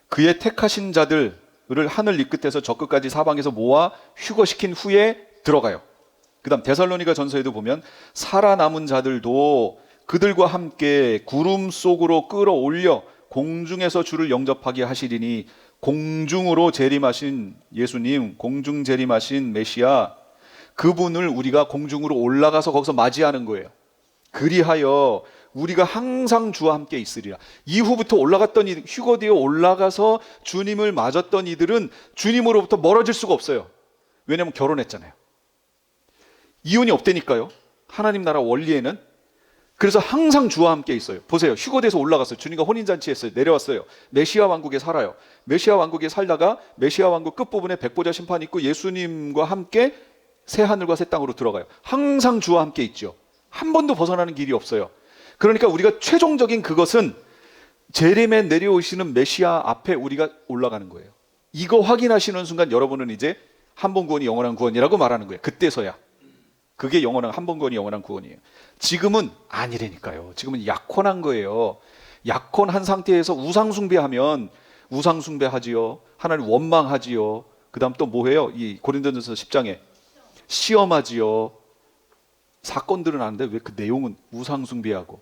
그의 택하신 자들을 하늘 이 끝에서 저 끝까지 사방에서 모아 휴거시킨 후에 들어가요. 그 다음 데살로니가 전서에도 보면 살아남은 자들도 그들과 함께 구름 속으로 끌어올려 공중에서 주를 영접하게 하시리니, 공중으로 재림하신 예수님, 공중 재림하신 메시아, 그분을 우리가 공중으로 올라가서 거기서 맞이하는 거예요. 그리하여 우리가 항상 주와 함께 있으리라. 이후부터 올라갔던 이들, 휴거되어 올라가서 주님을 맞았던 이들은 주님으로부터 멀어질 수가 없어요. 왜냐하면 결혼했잖아요. 이혼이 없다니까요. 하나님 나라 원리에는. 그래서 항상 주와 함께 있어요. 보세요. 휴거돼서 올라갔어요. 주님과 혼인잔치 했어요. 내려왔어요. 메시아 왕국에 살아요. 메시아 왕국에 살다가 메시아 왕국 끝부분에 백보자 심판이 있고 예수님과 함께 새 하늘과 새 땅으로 들어가요. 항상 주와 함께 있죠. 한 번도 벗어나는 길이 없어요. 그러니까 우리가 최종적인 그것은 제림에 내려오시는 메시아 앞에 우리가 올라가는 거예요. 이거 확인하시는 순간 여러분은 이제 한 번 구원이 영원한 구원이라고 말하는 거예요. 그때서야. 그게 영원한, 한 번 구원이 영원한 구원이에요. 지금은 아니라니까요. 지금은 약혼한 거예요. 약혼한 상태에서 우상숭배하면 우상숭배하지요. 하나님 원망하지요. 그 다음 또 뭐해요? 이 고린도전서 10장에 시험하지요. 사건들은 아는데 왜 그 내용은 우상숭배하고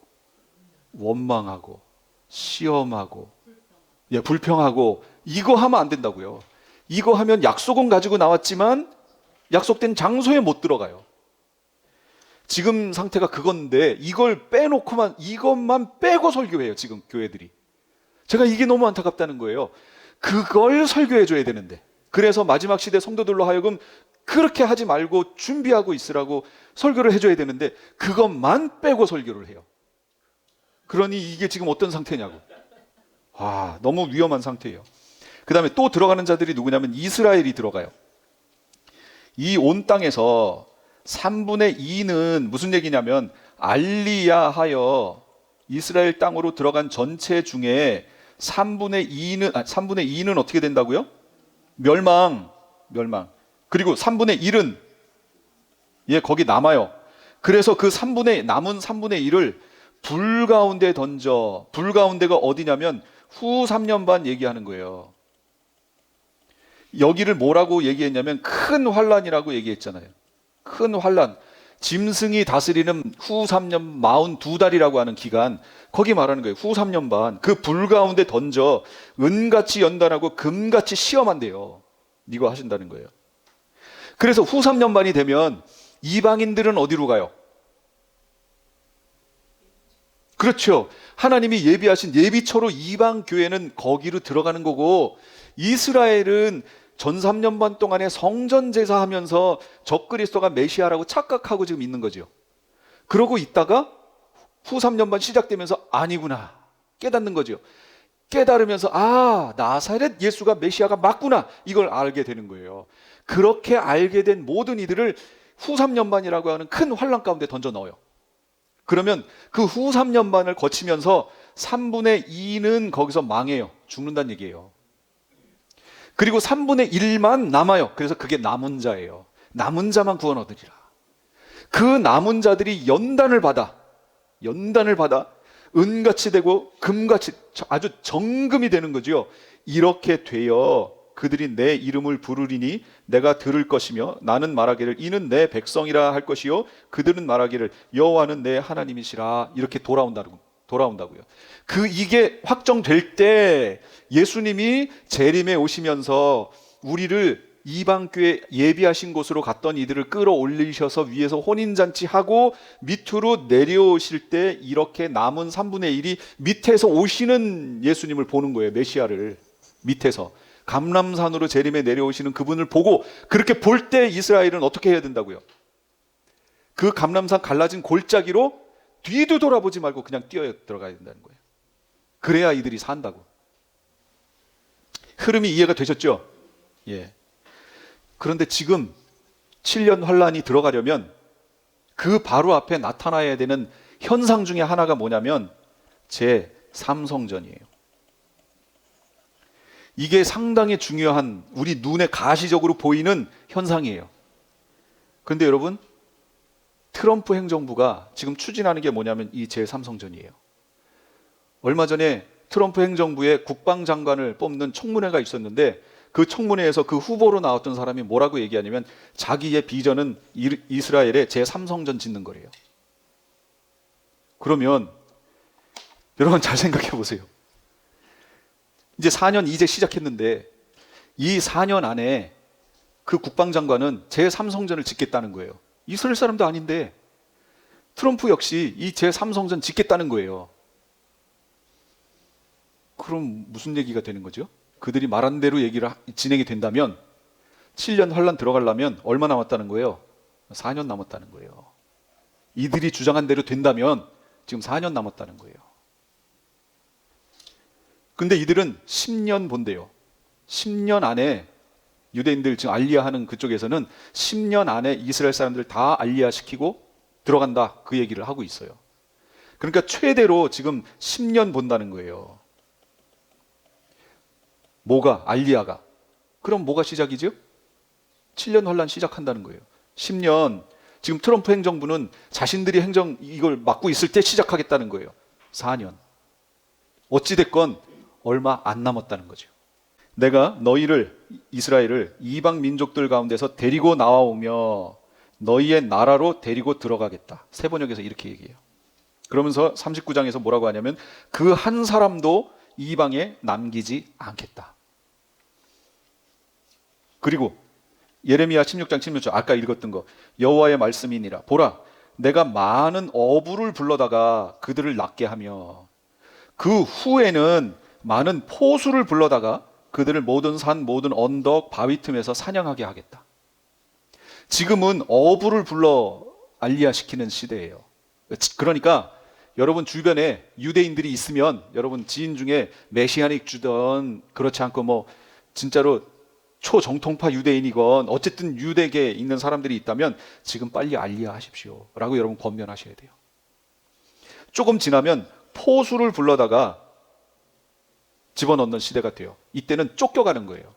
원망하고 시험하고 불평하고, 이거 하면 안 된다고요. 이거 하면 약속은 가지고 나왔지만 약속된 장소에 못 들어가요. 지금 상태가 그건데 이걸 빼놓고만, 이것만 빼고 설교해요. 지금 교회들이. 제가 이게 너무 안타깝다는 거예요. 그걸 설교해 줘야 되는데. 그래서 마지막 시대 성도들로 하여금 그렇게 하지 말고 준비하고 있으라고 설교를 해줘야 되는데 그것만 빼고 설교를 해요. 그러니 이게 지금 어떤 상태냐고. 너무 위험한 상태예요. 그 다음에 또 들어가는 자들이 누구냐면 이스라엘이 들어가요. 이 온 땅에서 3분의 2는 무슨 얘기냐면 알리야하여 이스라엘 땅으로 들어간 전체 중에 3분의 2는 어떻게 된다고요? 멸망. 그리고 3분의 1은 거기 남아요. 그래서 그 남은 3분의 1을 불 가운데 던져. 불 가운데가 어디냐면 후 3년 반 얘기하는 거예요. 여기를 뭐라고 얘기했냐면 큰 환란이라고 얘기했잖아요. 큰 환란. 짐승이 다스리는 후 3년 42달이라고 하는 기간, 거기 말하는 거예요. 후 3년 반. 그 불 가운데 던져 은같이 연단하고 금같이 시험한대요. 이거 하신다는 거예요. 그래서 후 3년 반이 되면 이방인들은 어디로 가요? 그렇죠. 하나님이 예비하신 예비처로 이방 교회는 거기로 들어가는 거고, 이스라엘은 전 3년 반 동안에 성전 제사하면서 적그리스도가 메시아라고 착각하고 지금 있는 거죠. 그러고 있다가 후 3년 반 시작되면서 아니구나 깨닫는 거죠. 깨달으면서 나사렛 예수가 메시아가 맞구나, 이걸 알게 되는 거예요. 그렇게 알게 된 모든 이들을 후 3년반이라고 하는 큰 환란 가운데 던져 넣어요. 그러면 그 후 3년반을 거치면서 3분의 2는 거기서 망해요. 죽는다는 얘기예요. 그리고 3분의 1만 남아요. 그래서 그게 남은 자예요. 남은 자만 구원 얻으리라. 그 남은 자들이 연단을 받아 은같이 되고 금같이 아주 정금이 되는 거죠. 이렇게 되어 그들이 내 이름을 부르리니 내가 들을 것이며 나는 말하기를 이는 내 백성이라 할 것이요 그들은 말하기를 여호와는 내 하나님이시라. 이렇게 돌아온다고요. 이게 확정될 때 예수님이 재림에 오시면서 우리를 이방교회 예비하신 곳으로 갔던 이들을 끌어올리셔서 위에서 혼인잔치하고 밑으로 내려오실 때 이렇게 남은 3분의 1이 밑에서 오시는 예수님을 보는 거예요. 메시아를 밑에서 감람산으로 재림에 내려오시는 그분을 보고, 그렇게 볼 때 이스라엘은 어떻게 해야 된다고요? 그 감람산 갈라진 골짜기로 뒤도 돌아보지 말고 그냥 뛰어 들어가야 된다는 거예요. 그래야 이들이 산다고. 흐름이 이해가 되셨죠? 예. 그런데 지금 7년 환란이 들어가려면 그 바로 앞에 나타나야 되는 현상 중에 하나가 뭐냐면 제3성전이에요. 이게 상당히 중요한, 우리 눈에 가시적으로 보이는 현상이에요. 그런데 여러분, 트럼프 행정부가 지금 추진하는 게 뭐냐면 이 제3성전이에요. 얼마 전에 트럼프 행정부의 국방장관을 뽑는 청문회가 있었는데 그 청문회에서 그 후보로 나왔던 사람이 뭐라고 얘기하냐면 자기의 비전은 이스라엘의 제3성전 짓는 거래요. 그러면 여러분 잘 생각해 보세요. 이제 4년 이제 시작했는데 이 4년 안에 그 국방장관은 제3성전을 짓겠다는 거예요. 이스라엘 사람도 아닌데 트럼프 역시 이 제3성전 짓겠다는 거예요. 그럼 무슨 얘기가 되는 거죠? 그들이 말한 대로 얘기를 진행이 된다면 7년 환란 들어가려면 얼마 남았다는 거예요? 4년 남았다는 거예요. 이들이 주장한 대로 된다면 지금 4년 남았다는 거예요. 근데 이들은 10년 본대요. 10년 안에 유대인들 지금 알리야 하는 그쪽에서는 10년 안에 이스라엘 사람들 다 알리야 시키고 들어간다, 그 얘기를 하고 있어요. 그러니까 최대로 지금 10년 본다는 거예요. 뭐가? 알리야가. 그럼 뭐가 시작이죠? 7년 환란 시작한다는 거예요. 10년, 지금 트럼프 행정부는 자신들이 이걸 맡고 있을 때 시작하겠다는 거예요. 4년. 어찌됐건 얼마 안 남았다는 거죠. 내가 너희를, 이스라엘을 이방 민족들 가운데서 데리고 나와오며 너희의 나라로 데리고 들어가겠다. 세번역에서 이렇게 얘기해요. 그러면서 39장에서 뭐라고 하냐면 그 한 사람도 이방에 남기지 않겠다. 그리고 예레미야 16장 16절 아까 읽었던 거, 여호와의 말씀이니라. 보라, 내가 많은 어부를 불러다가 그들을 낫게 하며 그 후에는 많은 포수를 불러다가 그들을 모든 산 모든 언덕 바위 틈에서 사냥하게 하겠다. 지금은 어부를 불러 알리야 시키는 시대예요. 그러니까 여러분 주변에 유대인들이 있으면 여러분 지인 중에 메시아닉 주든 그렇지 않고 뭐 진짜로 초정통파 유대인이건 어쨌든 유대계에 있는 사람들이 있다면 지금 빨리 알리야 하십시오 라고 여러분 권면하셔야 돼요. 조금 지나면 포수를 불러다가 집어넣는 시대가 돼요. 이때는 쫓겨가는 거예요.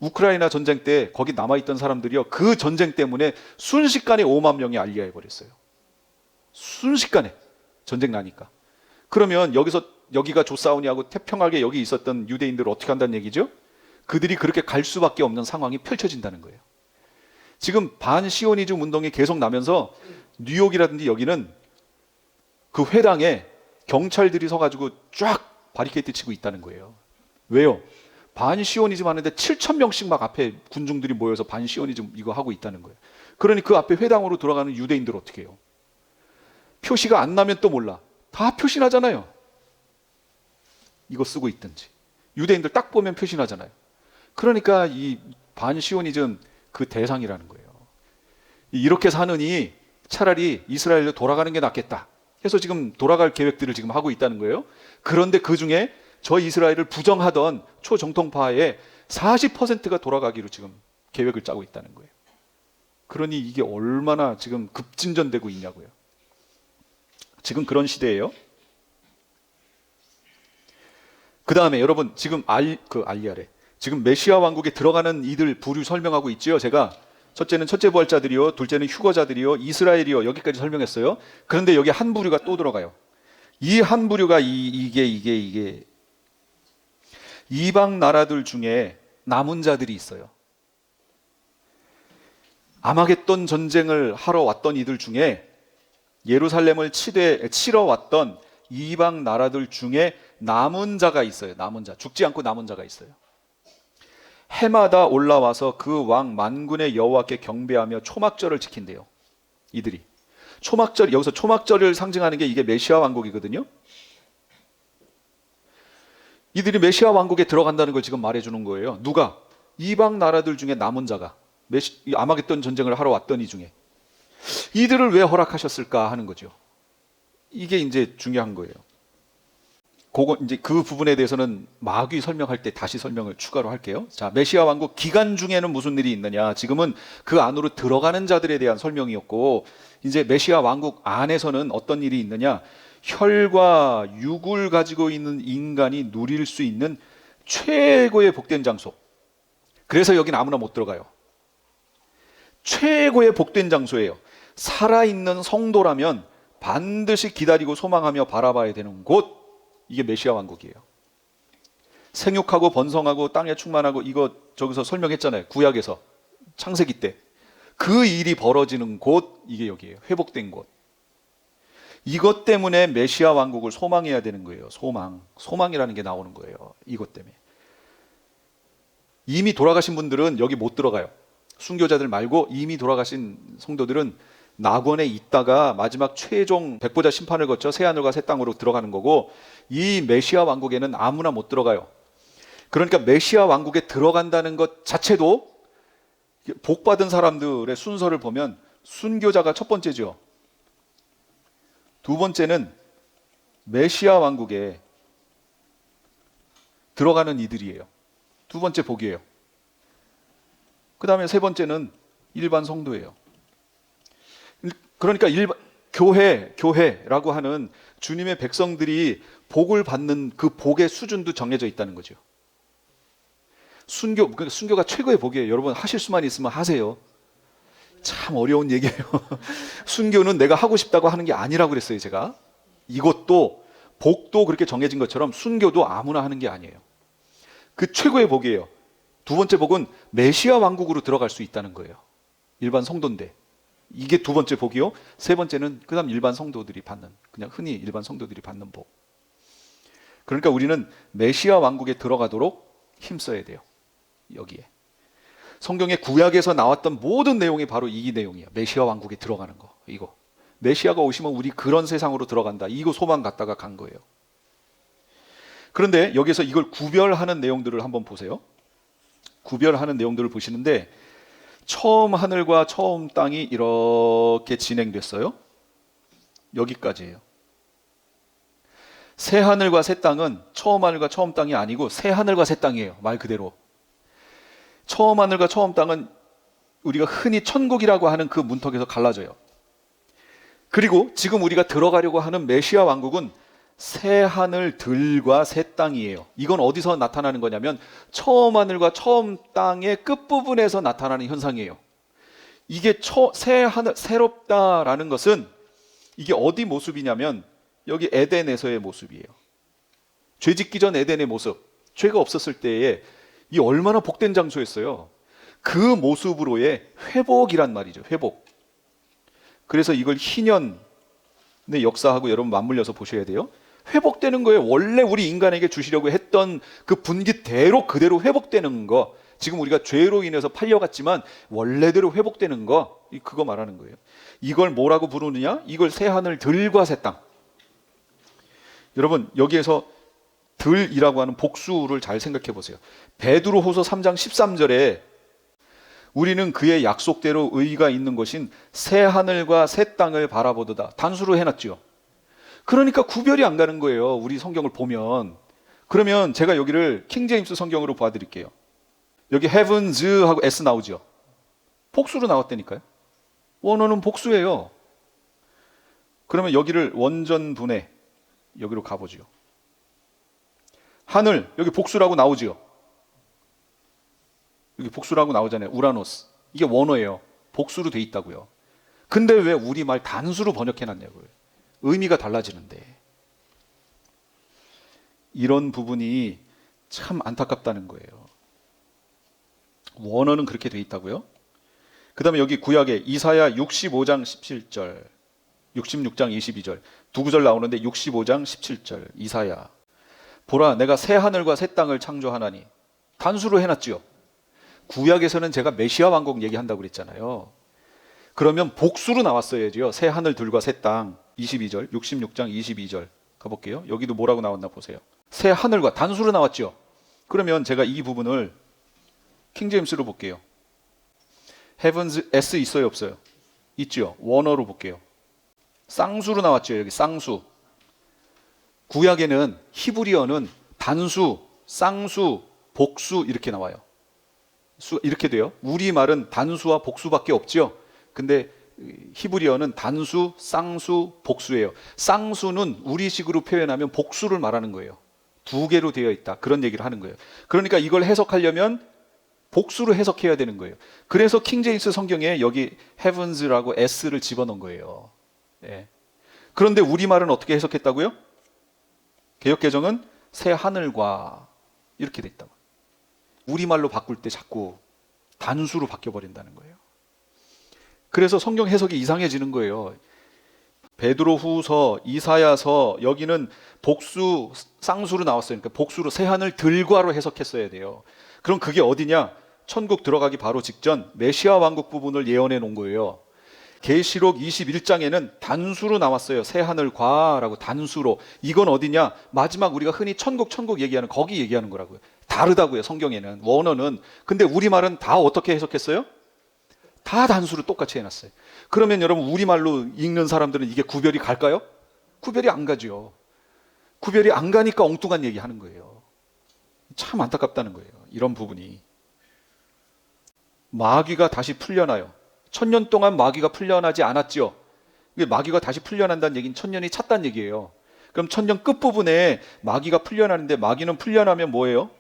우크라이나 전쟁 때 거기 남아있던 사람들이요, 그 전쟁 때문에 순식간에 5만 명이 알리야 해버렸어요. 순식간에 전쟁 나니까. 그러면 여기가 조사오니 하고 태평하게 여기 있었던 유대인들을 어떻게 한다는 얘기죠? 그들이 그렇게 갈 수밖에 없는 상황이 펼쳐진다는 거예요. 지금 반시오니즘 운동이 계속 나면서 뉴욕이라든지 여기는 그 회당에 경찰들이 서가지고 쫙 바리케이트 치고 있다는 거예요. 왜요? 반시오니즘 하는데 7,000명씩 막 앞에 군중들이 모여서 반시오니즘 이거 하고 있다는 거예요. 그러니 그 앞에 회당으로 돌아가는 유대인들 어떻게 해요? 표시가 안 나면 또 몰라. 다 표시나잖아요. 이거 쓰고 있든지. 유대인들 딱 보면 표시나잖아요. 그러니까 이 반시오니즘 그 대상이라는 거예요. 이렇게 사느니 차라리 이스라엘로 돌아가는 게 낫겠다 해서 지금 돌아갈 계획들을 지금 하고 있다는 거예요. 그런데 그 중에 저 이스라엘을 부정하던 초정통파의 40%가 돌아가기로 지금 계획을 짜고 있다는 거예요. 그러니 이게 얼마나 지금 급진전되고 있냐고요. 지금 그런 시대예요. 그 다음에 여러분 지금 알리아래. 지금 메시아 왕국에 들어가는 이들 부류 설명하고 있지요. 제가 첫째는 첫째 부활자들이요, 둘째는 휴거자들이요, 이스라엘이요, 여기까지 설명했어요. 그런데 여기 한 부류가 또 들어가요. 이 한 부류가 이게 이방 나라들 중에 남은 자들이 있어요. 아마겟돈 전쟁을 하러 왔던 이들 중에 예루살렘을 치러 왔던 이방 나라들 중에 남은 자가 있어요. 남은 자, 죽지 않고 남은 자가 있어요. 해마다 올라와서 그 왕 만군의 여호와께 경배하며 초막절을 지킨대요. 이들이 초막절, 여기서 초막절을 상징하는 게 이게 메시아 왕국이거든요. 이들이 메시아 왕국에 들어간다는 걸 지금 말해주는 거예요. 누가? 이방 나라들 중에 남은 자가 아마겟돈 전쟁을 하러 왔던 이 중에 이들을 왜 허락하셨을까 하는 거죠. 이게 이제 중요한 거예요. 이제 그 부분에 대해서는 마귀 설명할 때 다시 설명을 추가로 할게요. 자, 메시아 왕국 기간 중에는 무슨 일이 있느냐? 지금은 그 안으로 들어가는 자들에 대한 설명이었고, 이제 메시아 왕국 안에서는 어떤 일이 있느냐? 혈과 육을 가지고 있는 인간이 누릴 수 있는 최고의 복된 장소. 그래서 여긴 아무나 못 들어가요. 최고의 복된 장소예요. 살아있는 성도라면 반드시 기다리고 소망하며 바라봐야 되는 곳, 이게 메시아 왕국이에요. 생육하고 번성하고 땅에 충만하고, 이거 저기서 설명했잖아요. 구약에서 창세기 때 그 일이 벌어지는 곳, 이게 여기예요. 회복된 곳. 이것 때문에 메시아 왕국을 소망해야 되는 거예요. 소망이라는 게 나오는 거예요. 이것 때문에. 이미 돌아가신 분들은 여기 못 들어가요. 순교자들 말고 이미 돌아가신 성도들은 낙원에 있다가 마지막 최종 백보자 심판을 거쳐 새하늘과 새 땅으로 들어가는 거고, 이 메시아 왕국에는 아무나 못 들어가요. 그러니까 메시아 왕국에 들어간다는 것 자체도 복 받은 사람들의 순서를 보면 순교자가 첫 번째죠. 두 번째는 메시아 왕국에 들어가는 이들이에요. 두 번째 복이에요. 그 다음에 세 번째는 일반 성도예요. 그러니까 교회라고 하는 주님의 백성들이 복을 받는 그 복의 수준도 정해져 있다는 거죠. 그러니까 순교가 최고의 복이에요. 여러분 하실 수만 있으면 하세요. 참 어려운 얘기예요. 순교는 내가 하고 싶다고 하는 게 아니라고 그랬어요, 제가. 이것도 복도 그렇게 정해진 것처럼 순교도 아무나 하는 게 아니에요. 그 최고의 복이에요. 두 번째 복은 메시아 왕국으로 들어갈 수 있다는 거예요. 일반 성도인데. 이게 두 번째 복이요. 세 번째는 그다음 일반 성도들이 받는, 그냥 흔히 일반 성도들이 받는 복. 그러니까 우리는 메시아 왕국에 들어가도록 힘써야 돼요. 여기에. 성경의 구약에서 나왔던 모든 내용이 바로 이 내용이에요. 메시아 왕국에 들어가는 거. 이거. 메시아가 오시면 우리 그런 세상으로 들어간다. 이거 소망 갖다가 간 거예요. 그런데 여기서 이걸 구별하는 내용들을 한번 보세요. 구별하는 내용들을 보시는데, 처음 하늘과 처음 땅이 이렇게 진행됐어요. 여기까지예요. 새 하늘과 새 땅은 처음 하늘과 처음 땅이 아니고 새 하늘과 새 땅이에요. 말 그대로. 처음 하늘과 처음 땅은 우리가 흔히 천국이라고 하는 그 문턱에서 갈라져요. 그리고 지금 우리가 들어가려고 하는 메시아 왕국은 새 하늘들과 새 땅이에요. 이건 어디서 나타나는 거냐면 처음 하늘과 처음 땅의 끝부분에서 나타나는 현상이에요. 이게 새 하늘, 새롭다라는 것은 이게 어디 모습이냐면 여기 에덴에서의 모습이에요. 죄 짓기 전 에덴의 모습. 죄가 없었을 때에 이 얼마나 복된 장소였어요. 그 모습으로의 회복이란 말이죠. 회복. 그래서 이걸 희년의 역사하고 여러분 맞물려서 보셔야 돼요. 회복되는 거예요. 원래 우리 인간에게 주시려고 했던 그 분깃대로 그대로 회복되는 거. 지금 우리가 죄로 인해서 팔려갔지만 원래대로 회복되는 거, 그거 말하는 거예요. 이걸 뭐라고 부르느냐? 이걸 새 하늘들과 새 땅. 여러분 여기에서 들이라고 하는 복수를 잘 생각해 보세요. 베드로후서 3장 13절에 우리는 그의 약속대로 의가 있는 것인 새 하늘과 새 땅을 바라보도다. 단수로 해놨죠. 그러니까 구별이 안 가는 거예요. 우리 성경을 보면. 그러면 제가 여기를 킹제임스 성경으로 봐드릴게요. 여기 heavens 하고 s 나오죠. 복수로 나왔다니까요. 원어는 복수예요. 그러면 여기를 원전분해 여기로 가보죠. 하늘 여기 복수라고 나오죠. 여기 복수라고 나오잖아요. 우라노스. 이게 원어예요. 복수로 돼 있다고요. 근데 왜 우리말 단수로 번역해놨냐고요. 의미가 달라지는데. 이런 부분이 참 안타깝다는 거예요. 원어는 그렇게 돼 있다고요. 그 다음에 여기 구약에 이사야 65장 17절 66장 22절 두 구절 나오는데 65장 17절 이사야 보라 내가 새 하늘과 새 땅을 창조하나니 단수로 해놨지요. 구약에서는 제가 메시아 왕국 얘기한다고 그랬잖아요. 그러면 복수로 나왔어야지요. 새 하늘들과 새 땅 22절 66장 22절 가볼게요. 여기도 뭐라고 나왔나 보세요. 새 하늘과 단수로 나왔죠. 그러면 제가 이 부분을 킹제임스로 볼게요. heavens s 있어요 없어요? 있죠. 원어로 볼게요. 쌍수로 나왔죠. 여기 쌍수. 구약에는 히브리어는 단수, 쌍수, 복수 이렇게 나와요. 이렇게 돼요. 우리말은 단수와 복수밖에 없죠. 근데 히브리어는 단수, 쌍수, 복수예요. 쌍수는 우리식으로 표현하면 복수를 말하는 거예요. 두 개로 되어 있다. 그런 얘기를 하는 거예요. 그러니까 이걸 해석하려면 복수로 해석해야 되는 거예요. 그래서 킹제임스 성경에 여기 heavens라고 s를 집어넣은 거예요. 예. 그런데 우리말은 어떻게 해석했다고요? 개역개정은 새 하늘과 이렇게 됐다고. 우리말로 바꿀 때 자꾸 단수로 바뀌어버린다는 거예요. 그래서 성경 해석이 이상해지는 거예요. 베드로후서, 이사야서 여기는 복수, 쌍수로 나왔어요. 그러니까 복수로 새 하늘 들과로 해석했어야 돼요. 그럼 그게 어디냐? 천국 들어가기 바로 직전 메시아 왕국 부분을 예언해 놓은 거예요. 계시록 21장에는 단수로 나왔어요. 새 하늘과라고 단수로. 이건 어디냐? 마지막 우리가 흔히 천국 얘기하는 거기 얘기하는 거라고요. 다르다고요. 성경에는 원어는. 근데 우리말은 다 어떻게 해석했어요? 다 단수로 똑같이 해놨어요. 그러면 여러분 우리말로 읽는 사람들은 이게 구별이 갈까요? 구별이 안 가죠. 구별이 안 가니까 엉뚱한 얘기 하는 거예요. 참 안타깝다는 거예요. 이런 부분이. 마귀가 다시 풀려나요. 1000년 동안 마귀가 풀려나지 않았죠. 마귀가 다시 풀려난다는 얘기는 1000년이 찼다는 얘기예요. 그럼 1000년 끝부분에 마귀가 풀려나는데 마귀는 풀려나면 뭐예요?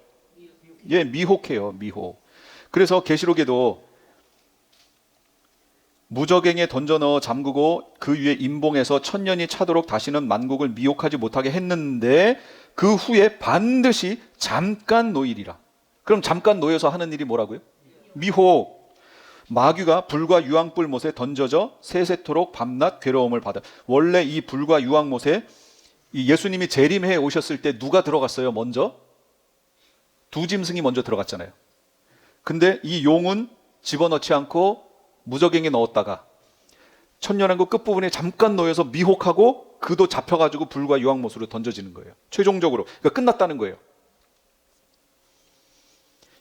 예, 미혹해요. 미혹. 그래서 계시록에도 무저갱에 던져 넣어 잠그고 그 위에 임봉해서 1000년이 차도록 다시는 만국을 미혹하지 못하게 했는데 그 후에 반드시 잠깐 놓이리라. 그럼 잠깐 놓여서 하는 일이 뭐라고요? 미혹. 마귀가 불과 유황불 못에 던져져 세세토록 밤낮 괴로움을 받아. 원래 이 불과 유황 못에 이 예수님이 재림해 오셨을 때 누가 들어갔어요? 먼저? 두 짐승이 먼저 들어갔잖아요. 근데 이 용은 집어넣지 않고 무저갱에 넣었다가 천년왕국 끝부분에 잠깐 놓여서 미혹하고 그도 잡혀가지고 불과 유황못으로 던져지는 거예요. 최종적으로. 그러니까 끝났다는 거예요.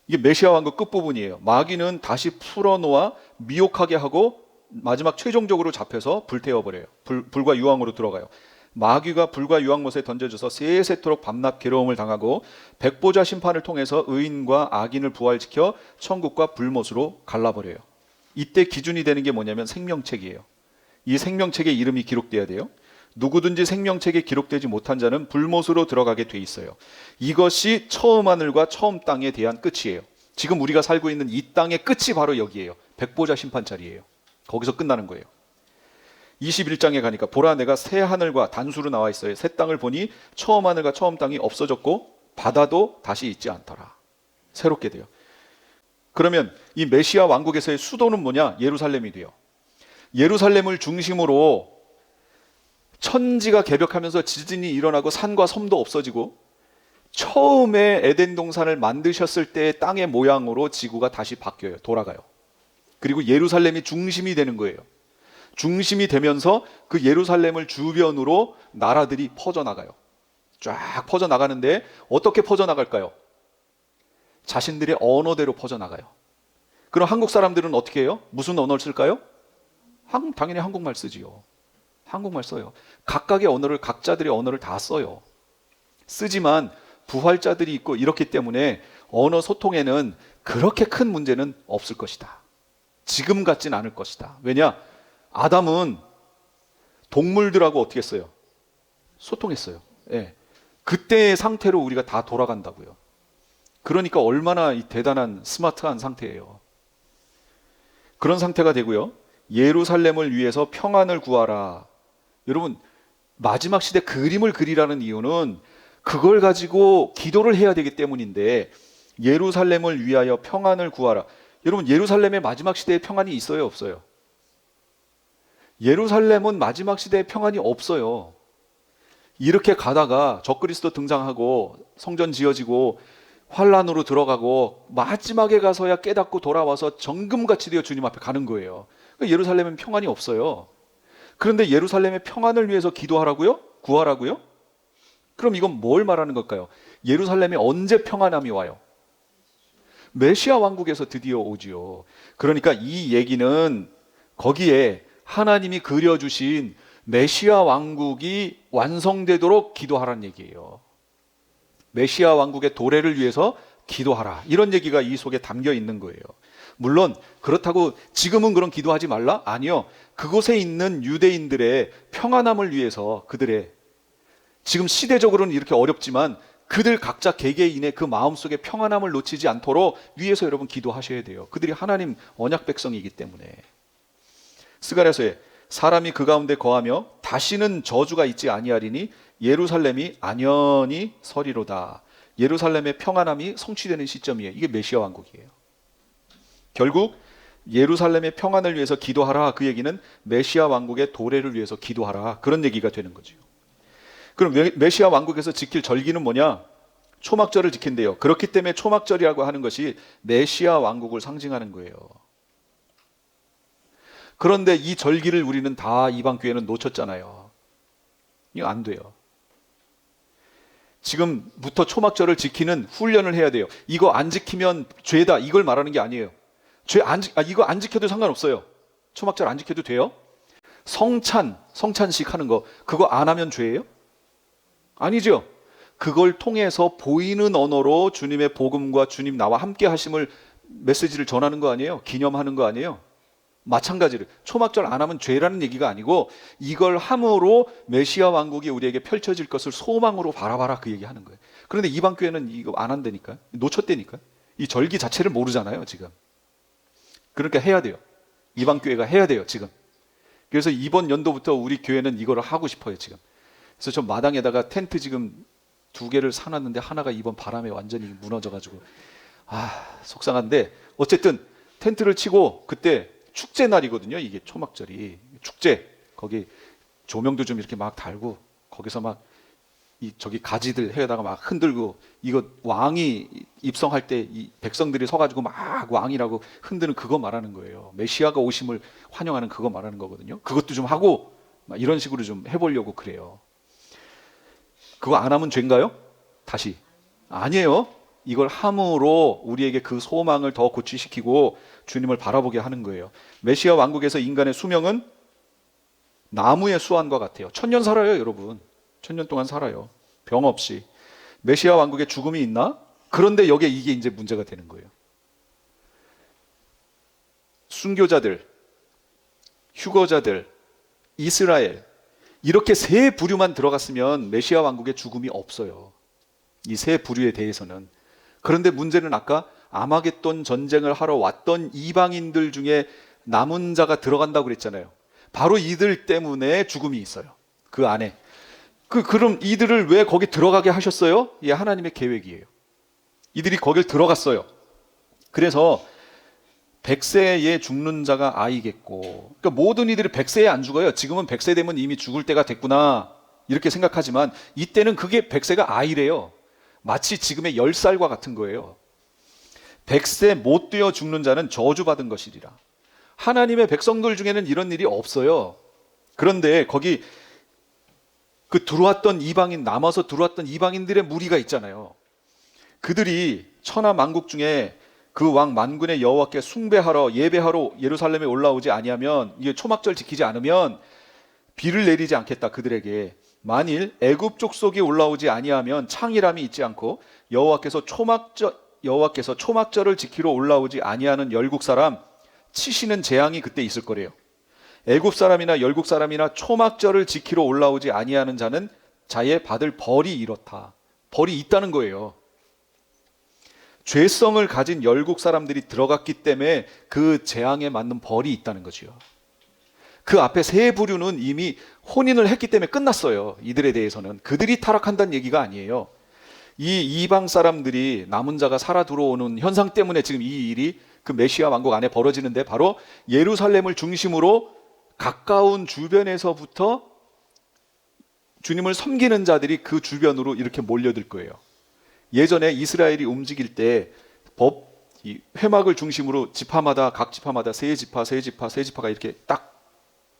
이게 메시아 왕국 끝부분이에요. 마귀는 다시 풀어놓아 미혹하게 하고 마지막 최종적으로 잡혀서 불태워버려요. 불과 유황으로 들어가요. 마귀가 불과 유황못에 던져져서 세세토록 밤낮 괴로움을 당하고 백보자 심판을 통해서 의인과 악인을 부활시켜 천국과 불못으로 갈라버려요. 이때 기준이 되는 게 뭐냐면 생명책이에요. 이 생명책에 이름이 기록돼야 돼요. 누구든지 생명책에 기록되지 못한 자는 불못으로 들어가게 돼 있어요. 이것이 처음 하늘과 처음 땅에 대한 끝이에요. 지금 우리가 살고 있는 이 땅의 끝이 바로 여기예요. 백보자 심판 자리예요. 거기서 끝나는 거예요. 21장에 가니까 보라 내가 새 하늘과 단수로 나와 있어요. 새 땅을 보니 처음 하늘과 처음 땅이 없어졌고 바다도 다시 있지 않더라. 새롭게 돼요. 그러면 이 메시아 왕국에서의 수도는 뭐냐? 예루살렘이 돼요. 예루살렘을 중심으로 천지가 개벽하면서 지진이 일어나고 산과 섬도 없어지고 처음에 에덴 동산을 만드셨을 때의 땅의 모양으로 지구가 다시 바뀌어요. 돌아가요. 그리고 예루살렘이 중심이 되는 거예요. 중심이 되면서 그 예루살렘을 주변으로 나라들이 퍼져나가요. 쫙 퍼져나가는데 어떻게 퍼져나갈까요? 자신들의 언어대로 퍼져나가요. 그럼 한국 사람들은 어떻게 해요? 무슨 언어를 쓸까요? 당연히 한국말 쓰지요. 한국말 써요. 각각의 언어를, 각자들의 언어를 다 써요. 쓰지만 부활자들이 있고 이렇기 때문에 언어 소통에는 그렇게 큰 문제는 없을 것이다. 지금 같진 않을 것이다. 왜냐? 아담은 동물들하고 어떻게 했어요? 소통했어요. 예. 그때의 상태로 우리가 다 돌아간다고요. 그러니까 얼마나 이 대단한 스마트한 상태예요. 그런 상태가 되고요. 예루살렘을 위해서 평안을 구하라. 여러분, 마지막 시대 그림을 그리라는 이유는 그걸 가지고 기도를 해야 되기 때문인데, 예루살렘을 위하여 평안을 구하라. 여러분, 예루살렘의 마지막 시대에 평안이 있어요, 없어요? 예루살렘은 마지막 시대에 평안이 없어요. 이렇게 가다가 적그리스도 등장하고 성전 지어지고 환란으로 들어가고 마지막에 가서야 깨닫고 돌아와서 정금같이 되어 주님 앞에 가는 거예요. 그러니까 예루살렘은 평안이 없어요. 그런데 예루살렘의 평안을 위해서 기도하라고요? 구하라고요? 그럼 이건 뭘 말하는 걸까요? 예루살렘에 언제 평안함이 와요? 메시아 왕국에서 드디어 오지요. 그러니까 이 얘기는 거기에 하나님이 그려주신 메시아 왕국이 완성되도록 기도하라는 얘기예요. 메시아 왕국의 도래를 위해서 기도하라. 이런 얘기가 이 속에 담겨 있는 거예요. 물론 그렇다고 지금은 그런 기도하지 말라? 아니요. 그곳에 있는 유대인들의 평안함을 위해서 그들의 지금 시대적으로는 이렇게 어렵지만 그들 각자 개개인의 그 마음속에 평안함을 놓치지 않도록 위해서 여러분 기도하셔야 돼요. 그들이 하나님 언약 백성이기 때문에. 스가랴서에 사람이 그 가운데 거하며 다시는 저주가 있지 아니하리니 예루살렘이 안연히 서리로다. 예루살렘의 평안함이 성취되는 시점이에요. 이게 메시아 왕국이에요. 결국 예루살렘의 평안을 위해서 기도하라. 그 얘기는 메시아 왕국의 도래를 위해서 기도하라. 그런 얘기가 되는 거죠. 그럼 메시아 왕국에서 지킬 절기는 뭐냐? 초막절을 지킨대요. 그렇기 때문에 초막절이라고 하는 것이 메시아 왕국을 상징하는 거예요. 그런데 이 절기를 우리는 다 이방 교회는 놓쳤잖아요. 이거 안 돼요. 지금부터 초막절을 지키는 훈련을 해야 돼요. 이거 안 지키면 죄다. 이걸 말하는 게 아니에요. 이거 안 지켜도 상관없어요. 초막절 안 지켜도 돼요. 성찬식 하는 거, 그거 안 하면 죄예요? 아니죠. 그걸 통해서 보이는 언어로 주님의 복음과 주님 나와 함께 하심을 메시지를 전하는 거 아니에요? 기념하는 거 아니에요? 마찬가지로 초막절 안 하면 죄라는 얘기가 아니고 이걸 함으로 메시아 왕국이 우리에게 펼쳐질 것을 소망으로 바라봐라 그 얘기하는 거예요. 그런데 이방 교회는 이거 안 한다니까요. 놓쳤다니까요. 이 절기 자체를 모르잖아요 지금. 그러니까 해야 돼요. 이방 교회가 해야 돼요 지금. 그래서 이번 연도부터 우리 교회는 이거를 하고 싶어요 지금. 그래서 저 마당에다가 텐트 지금 2개를 사놨는데 하나가 이번 바람에 완전히 무너져가지고 속상한데 어쨌든 텐트를 치고 그때 축제 날이거든요. 이게 초막절이 축제 거기 조명도 좀 이렇게 막 달고 거기서 막 저기 가지들 해다가 막 흔들고 이거 왕이 입성할 때 이 백성들이 서가지고 막 왕이라고 흔드는 그거 말하는 거예요. 메시아가 오심을 환영하는 그거 말하는 거거든요. 그것도 좀 하고 막 이런 식으로 좀 해보려고 그래요. 그거 안 하면 죄인가요? 다시 아니에요. 이걸 함으로 우리에게 그 소망을 더 고취시키고 주님을 바라보게 하는 거예요. 메시아 왕국에서 인간의 수명은 나무의 수완과 같아요. 1000년 살아요 여러분. 1000년 동안 살아요. 병 없이. 메시아 왕국에 죽음이 있나? 그런데 여기에 이게 이제 문제가 되는 거예요. 순교자들, 휴거자들, 이스라엘 이렇게 세 부류만 들어갔으면 메시아 왕국에 죽음이 없어요. 이 세 부류에 대해서는. 그런데 문제는 아까 아마겟돈 전쟁을 하러 왔던 이방인들 중에 남은 자가 들어간다고 그랬잖아요. 바로 이들 때문에 죽음이 있어요. 그 안에. 그럼 이들을 왜 거기 들어가게 하셨어요? 이게 하나님의 계획이에요. 이들이 거길 들어갔어요. 그래서 100세에 죽는 자가 아이겠고, 그러니까 모든 이들이 100세에 안 죽어요. 지금은 100세 되면 이미 죽을 때가 됐구나 이렇게 생각하지만 이때는 그게 100세가 아이래요. 마치 지금의 10살과 같은 거예요. 100세 못 되어 죽는 자는 저주받은 것이리라. 하나님의 백성들 중에는 이런 일이 없어요. 그런데 거기 그 들어왔던 이방인, 남아서 들어왔던 이방인들의 무리가 있잖아요. 그들이 천하 만국 중에 그 왕 만군의 여호와께 숭배하러 예배하러 예루살렘에 올라오지 아니하면, 이게 초막절 지키지 않으면 비를 내리지 않겠다 그들에게. 만일 애굽 족속이 올라오지 아니하면 창이람이 있지 않고 여호와께서 초막절을 지키러 올라오지 아니하는 열국 사람 치시는 재앙이 그때 있을 거래요. 애굽 사람이나 열국 사람이나 초막절을 지키러 올라오지 아니하는 자는 자의 받을 벌이 이렇다. 벌이 있다는 거예요. 죄성을 가진 열국 사람들이 들어갔기 때문에 그 재앙에 맞는 벌이 있다는 거죠. 그 앞에 세 부류는 이미 혼인을 했기 때문에 끝났어요. 이들에 대해서는. 그들이 타락한다는 얘기가 아니에요. 이 이방 사람들이 남은 자가 살아 들어오는 현상 때문에 지금 이 일이 그 메시아 왕국 안에 벌어지는데, 바로 예루살렘을 중심으로 가까운 주변에서부터 주님을 섬기는 자들이 그 주변으로 이렇게 몰려들 거예요. 예전에 이스라엘이 움직일 때 이 회막을 중심으로 지파마다, 각 지파마다 세 지파가 이렇게 딱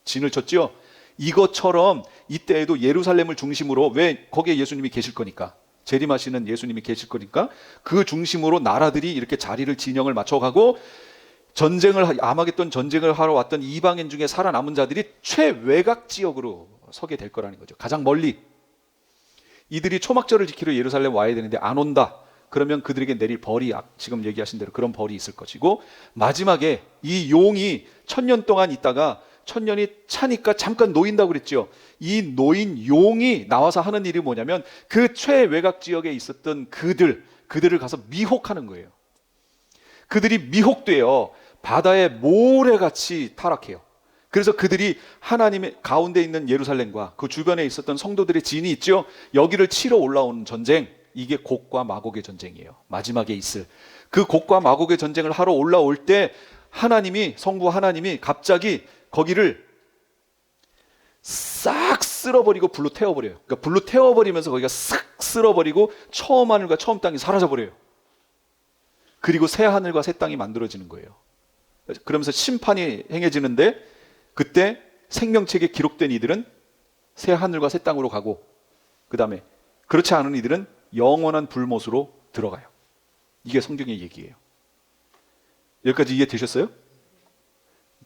진을 쳤죠. 이것처럼 이때에도 예루살렘을 중심으로, 왜? 거기에 예수님이 계실 거니까, 재림하시는 예수님이 계실 거니까 그 중심으로 나라들이 이렇게 자리를 진영을 맞춰가고 아마겟돈 전쟁을 하러 왔던 이방인 중에 살아남은 자들이 최외곽 지역으로 서게 될 거라는 거죠. 가장 멀리. 이들이 초막절을 지키러 예루살렘 와야 되는데 안 온다. 그러면 그들에게 내릴 벌이, 지금 얘기하신 대로 그런 벌이 있을 것이고, 마지막에 이 용이 1000년 동안 있다가 1000년이 차니까 잠깐 놓인다고 그랬죠. 이 놓인 용이 나와서 하는 일이 뭐냐면 그 최외곽 지역에 있었던 그들을 가서 미혹하는 거예요. 그들이 미혹돼요. 바다의 모래같이 타락해요. 그래서 그들이 하나님의 가운데 있는 예루살렘과 그 주변에 있었던 성도들의 진이 있죠. 여기를 치러 올라오는 전쟁, 이게 곡과 마곡의 전쟁이에요. 마지막에 있을 그 곡과 마곡의 전쟁을 하러 올라올 때 성부 하나님이 갑자기 거기를 싹 쓸어버리고 불로 태워버려요. 그러니까 불로 태워버리면서 거기가 싹 쓸어버리고 처음 하늘과 처음 땅이 사라져버려요. 그리고 새 하늘과 새 땅이 만들어지는 거예요. 그러면서 심판이 행해지는데, 그때 생명책에 기록된 이들은 새 하늘과 새 땅으로 가고, 그 다음에 그렇지 않은 이들은 영원한 불못으로 들어가요. 이게 성경의 얘기예요. 여기까지 이해되셨어요?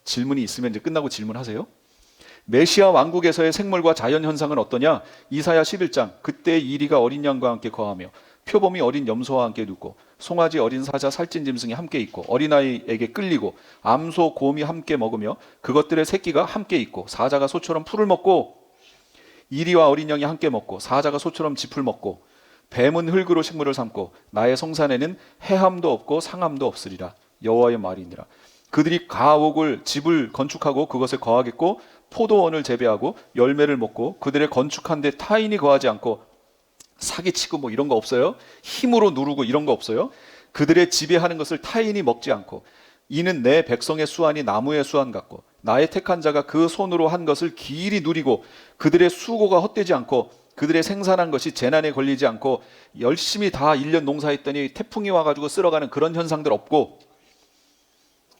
질문이 있으면 이제 끝나고 질문하세요. 메시아 왕국에서의 생물과 자연 현상은 어떠냐? 이사야 11장, 그때 이리가 어린 양과 함께 거하며 표범이 어린 염소와 함께 눕고 송아지 어린 사자 살찐 짐승이 함께 있고 어린아이에게 끌리고 암소 곰이 함께 먹으며 그것들의 새끼가 함께 있고 사자가 소처럼 풀을 먹고 이리와 어린 양이 함께 먹고 사자가 소처럼 짚을 먹고 뱀은 흙으로 식물을 삼고 나의 성산에는 해함도 없고 상함도 없으리라. 여호와의 말이니라. 그들이 가옥을 집을 건축하고 그것에 거하겠고 포도원을 재배하고 열매를 먹고 그들의 건축한 데 타인이 거하지 않고 사기치고 뭐 이런 거 없어요. 힘으로 누르고 이런 거 없어요. 그들의 지배하는 것을 타인이 먹지 않고 이는 내 백성의 수완이 나무의 수완 같고 나의 택한 자가 그 손으로 한 것을 길이 누리고 그들의 수고가 헛되지 않고 그들의 생산한 것이 재난에 걸리지 않고 열심히 다 1년 농사했더니 태풍이 와가지고 쓸어가는 그런 현상들 없고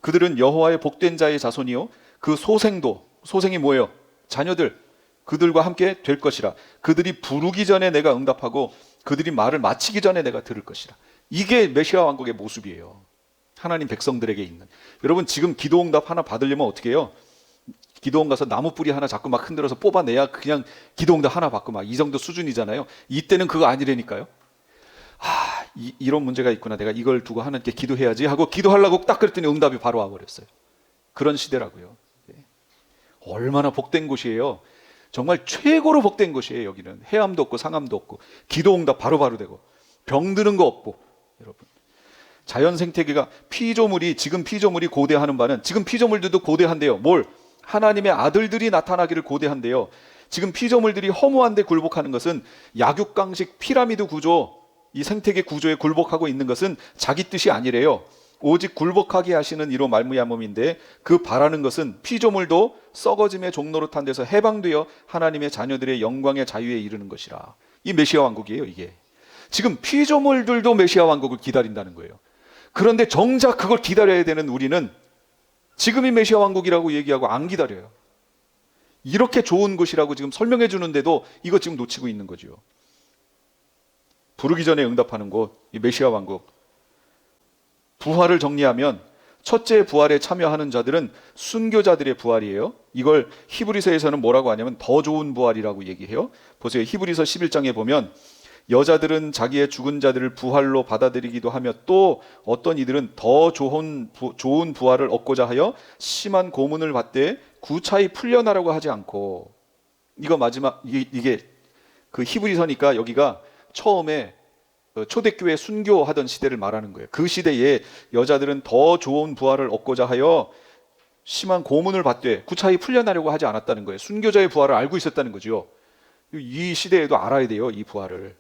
그들은 여호와의 복된 자의 자손이요 그 소생이 뭐예요? 자녀들, 그들과 함께 될 것이라. 그들이 부르기 전에 내가 응답하고 그들이 말을 마치기 전에 내가 들을 것이라. 이게 메시아 왕국의 모습이에요. 하나님 백성들에게 있는. 여러분 지금 기도응답 하나 받으려면 어떻게 해요? 기도원 가서 나무 뿌리 하나 자꾸 막 흔들어서 뽑아내야 그냥 기도응답 하나 받고 막 이 정도 수준이잖아요. 이때는 그거 아니라니까요. 이런 문제가 있구나. 내가 이걸 두고 하나님께 기도해야지 하고 기도하려고 딱 그랬더니 응답이 바로 와버렸어요. 그런 시대라고요. 얼마나 복된 곳이에요. 정말 최고로 복된 곳이에요. 여기는 해함도 없고 상함도 없고 기도응답 바로바로 되고 병 드는 거 없고. 여러분 자연 생태계가 지금 피조물이 고대하는 바는 지금 피조물들도 고대한데요. 뭘? 하나님의 아들들이 나타나기를 고대한데요. 지금 피조물들이 허무한데 굴복하는 것은 약육강식 피라미드 구조, 이 생태계 구조에 굴복하고 있는 것은 자기 뜻이 아니래요. 오직 굴복하게 하시는 이로 말미암음인데 그 바라는 것은 피조물도 썩어짐의 종노릇한 데서 해방되어 하나님의 자녀들의 영광의 자유에 이르는 것이라. 이 메시아 왕국이에요. 이게 지금 피조물들도 메시아 왕국을 기다린다는 거예요. 그런데 정작 그걸 기다려야 되는 우리는 지금이 메시아 왕국이라고 얘기하고 안 기다려요. 이렇게 좋은 곳이라고 지금 설명해 주는데도 이거 지금 놓치고 있는 거죠. 부르기 전에 응답하는 곳, 이 메시아 왕국. 부활을 정리하면 첫째 부활에 참여하는 자들은 순교자들의 부활이에요. 이걸 히브리서에서는 뭐라고 하냐면 더 좋은 부활이라고 얘기해요. 보세요. 히브리서 11장에 보면 여자들은 자기의 죽은 자들을 부활로 받아들이기도 하며 또 어떤 이들은 더 좋은 부활을 얻고자 하여 심한 고문을 받되 구차히 풀려나라고 하지 않고, 이거 마지막 이게 그 히브리서니까 여기가 처음에 초대교회 순교하던 시대를 말하는 거예요. 그 시대에 여자들은 더 좋은 부활을 얻고자 하여 심한 고문을 받되 구차히 풀려나려고 하지 않았다는 거예요. 순교자의 부활을 알고 있었다는 거죠. 이 시대에도 알아야 돼요, 이 부활을.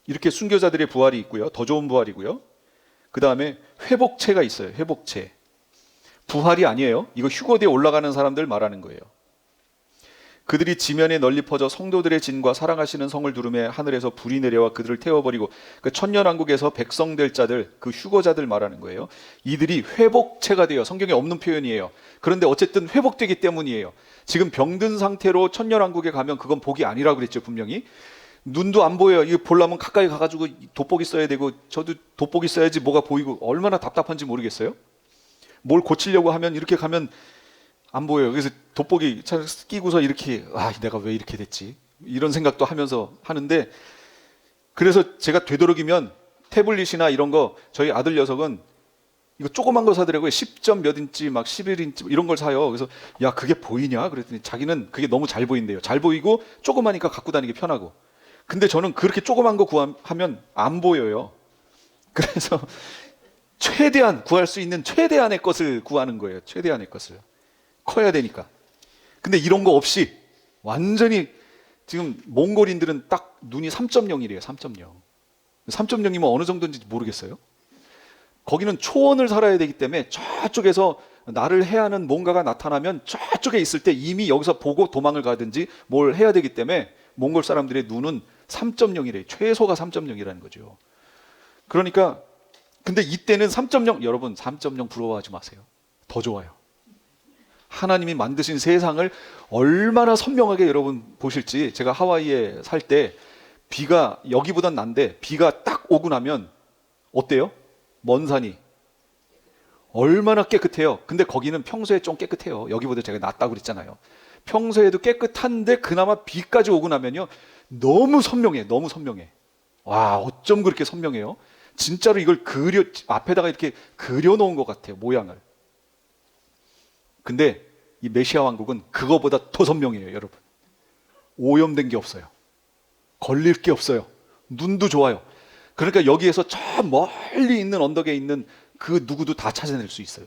이렇게 순교자들의 부활이 있고요. 더 좋은 부활이고요. 그 다음에 회복체가 있어요. 회복체. 부활이 아니에요. 이거 휴거대에 올라가는 사람들 말하는 거예요. 그들이 지면에 널리 퍼져 성도들의 진과 사랑하시는 성을 두르매 하늘에서 불이 내려와 그들을 태워버리고, 그 천년왕국에서 백성될 자들, 그 휴거자들 말하는 거예요. 이들이 회복체가 돼요. 성경에 없는 표현이에요. 그런데 어쨌든 회복되기 때문이에요. 지금 병든 상태로 천년왕국에 가면 그건 복이 아니라고 그랬죠, 분명히. 눈도 안 보여요. 이거 보려면 가까이 가가지고 돋보기 써야 되고, 저도 돋보기 써야지 뭐가 보이고, 얼마나 답답한지 모르겠어요. 뭘 고치려고 하면 이렇게 가면 안 보여요. 그래서 돋보기 끼고서 이렇게, 내가 왜 이렇게 됐지? 이런 생각도 하면서 하는데, 그래서 제가 되도록이면 태블릿이나 이런 거, 저희 아들 녀석은 이거 조그만 거 사더라고요. 10점 몇 인치, 막 11인치 이런 걸 사요. 그래서 야, 그게 보이냐? 그랬더니 자기는 그게 너무 잘 보인대요. 잘 보이고 조그마니까 갖고 다니기 편하고. 근데 저는 그렇게 조그만 거 구하면 안 보여요. 그래서 최대한 구할 수 있는 최대한의 것을 구하는 거예요. 최대한의 것을. 커야 되니까. 근데 이런 거 없이 완전히 지금 몽골인들은 딱 눈이 3.0이래요. 3.0. 3.0이면 어느 정도인지 모르겠어요. 거기는 초원을 살아야 되기 때문에 저쪽에서 나를 해하는 뭔가가 나타나면 저쪽에 있을 때 이미 여기서 보고 도망을 가든지 뭘 해야 되기 때문에 몽골 사람들의 눈은 3.0이래요. 최소가 3.0이라는 거죠. 그러니까 근데 이때는 3.0, 여러분 3.0 부러워하지 마세요. 더 좋아요. 하나님이 만드신 세상을 얼마나 선명하게 여러분 보실지. 제가 하와이에 살 때 비가 여기보단 난데 비가 딱 오고 나면 어때요? 먼 산이 얼마나 깨끗해요. 근데 거기는 평소에 좀 깨끗해요. 여기보다 제가 낫다고 그랬잖아요. 평소에도 깨끗한데 그나마 비까지 오고 나면요, 너무 선명해. 너무 선명해. 와, 어쩜 그렇게 선명해요? 진짜로 이걸 앞에다가 이렇게 그려놓은 것 같아요, 모양을. 근데 이 메시아 왕국은 그거보다 더 선명해요, 여러분. 오염된 게 없어요. 걸릴 게 없어요. 눈도 좋아요. 그러니까 여기에서 저 멀리 있는 언덕에 있는 그 누구도 다 찾아낼 수 있어요.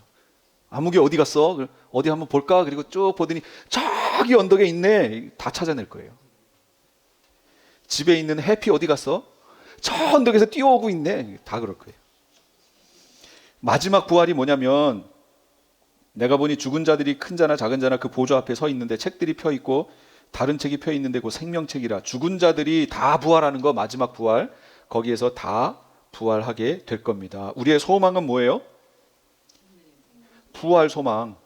아무개 어디 갔어? 어디 한번 볼까? 그리고 쭉 보더니 저기 언덕에 있네. 다 찾아낼 거예요. 집에 있는 해피 어디 갔어? 저 언덕에서 뛰어오고 있네. 다 그럴 거예요. 마지막 부활이 뭐냐면, 내가 보니 죽은 자들이 큰 자나 작은 자나 그 보좌 앞에 서 있는데 책들이 펴 있고 다른 책이 펴 있는데 그 생명책이라. 죽은 자들이 다 부활하는 거, 마지막 부활. 거기에서 다 부활하게 될 겁니다. 우리의 소망은 뭐예요? 부활 소망.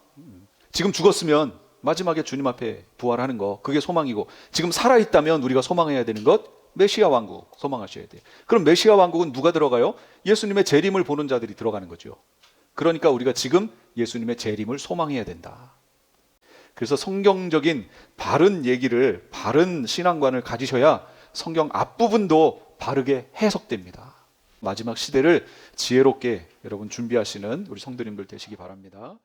지금 죽었으면 마지막에 주님 앞에 부활하는 거, 그게 소망이고, 지금 살아있다면 우리가 소망해야 되는 것, 메시아 왕국 소망하셔야 돼요. 그럼 메시아 왕국은 누가 들어가요? 예수님의 재림을 보는 자들이 들어가는 거죠. 그러니까 우리가 지금 예수님의 재림을 소망해야 된다. 그래서 성경적인 바른 얘기를, 바른 신앙관을 가지셔야 성경 앞부분도 바르게 해석됩니다. 마지막 시대를 지혜롭게 여러분 준비하시는 우리 성도님들 되시기 바랍니다.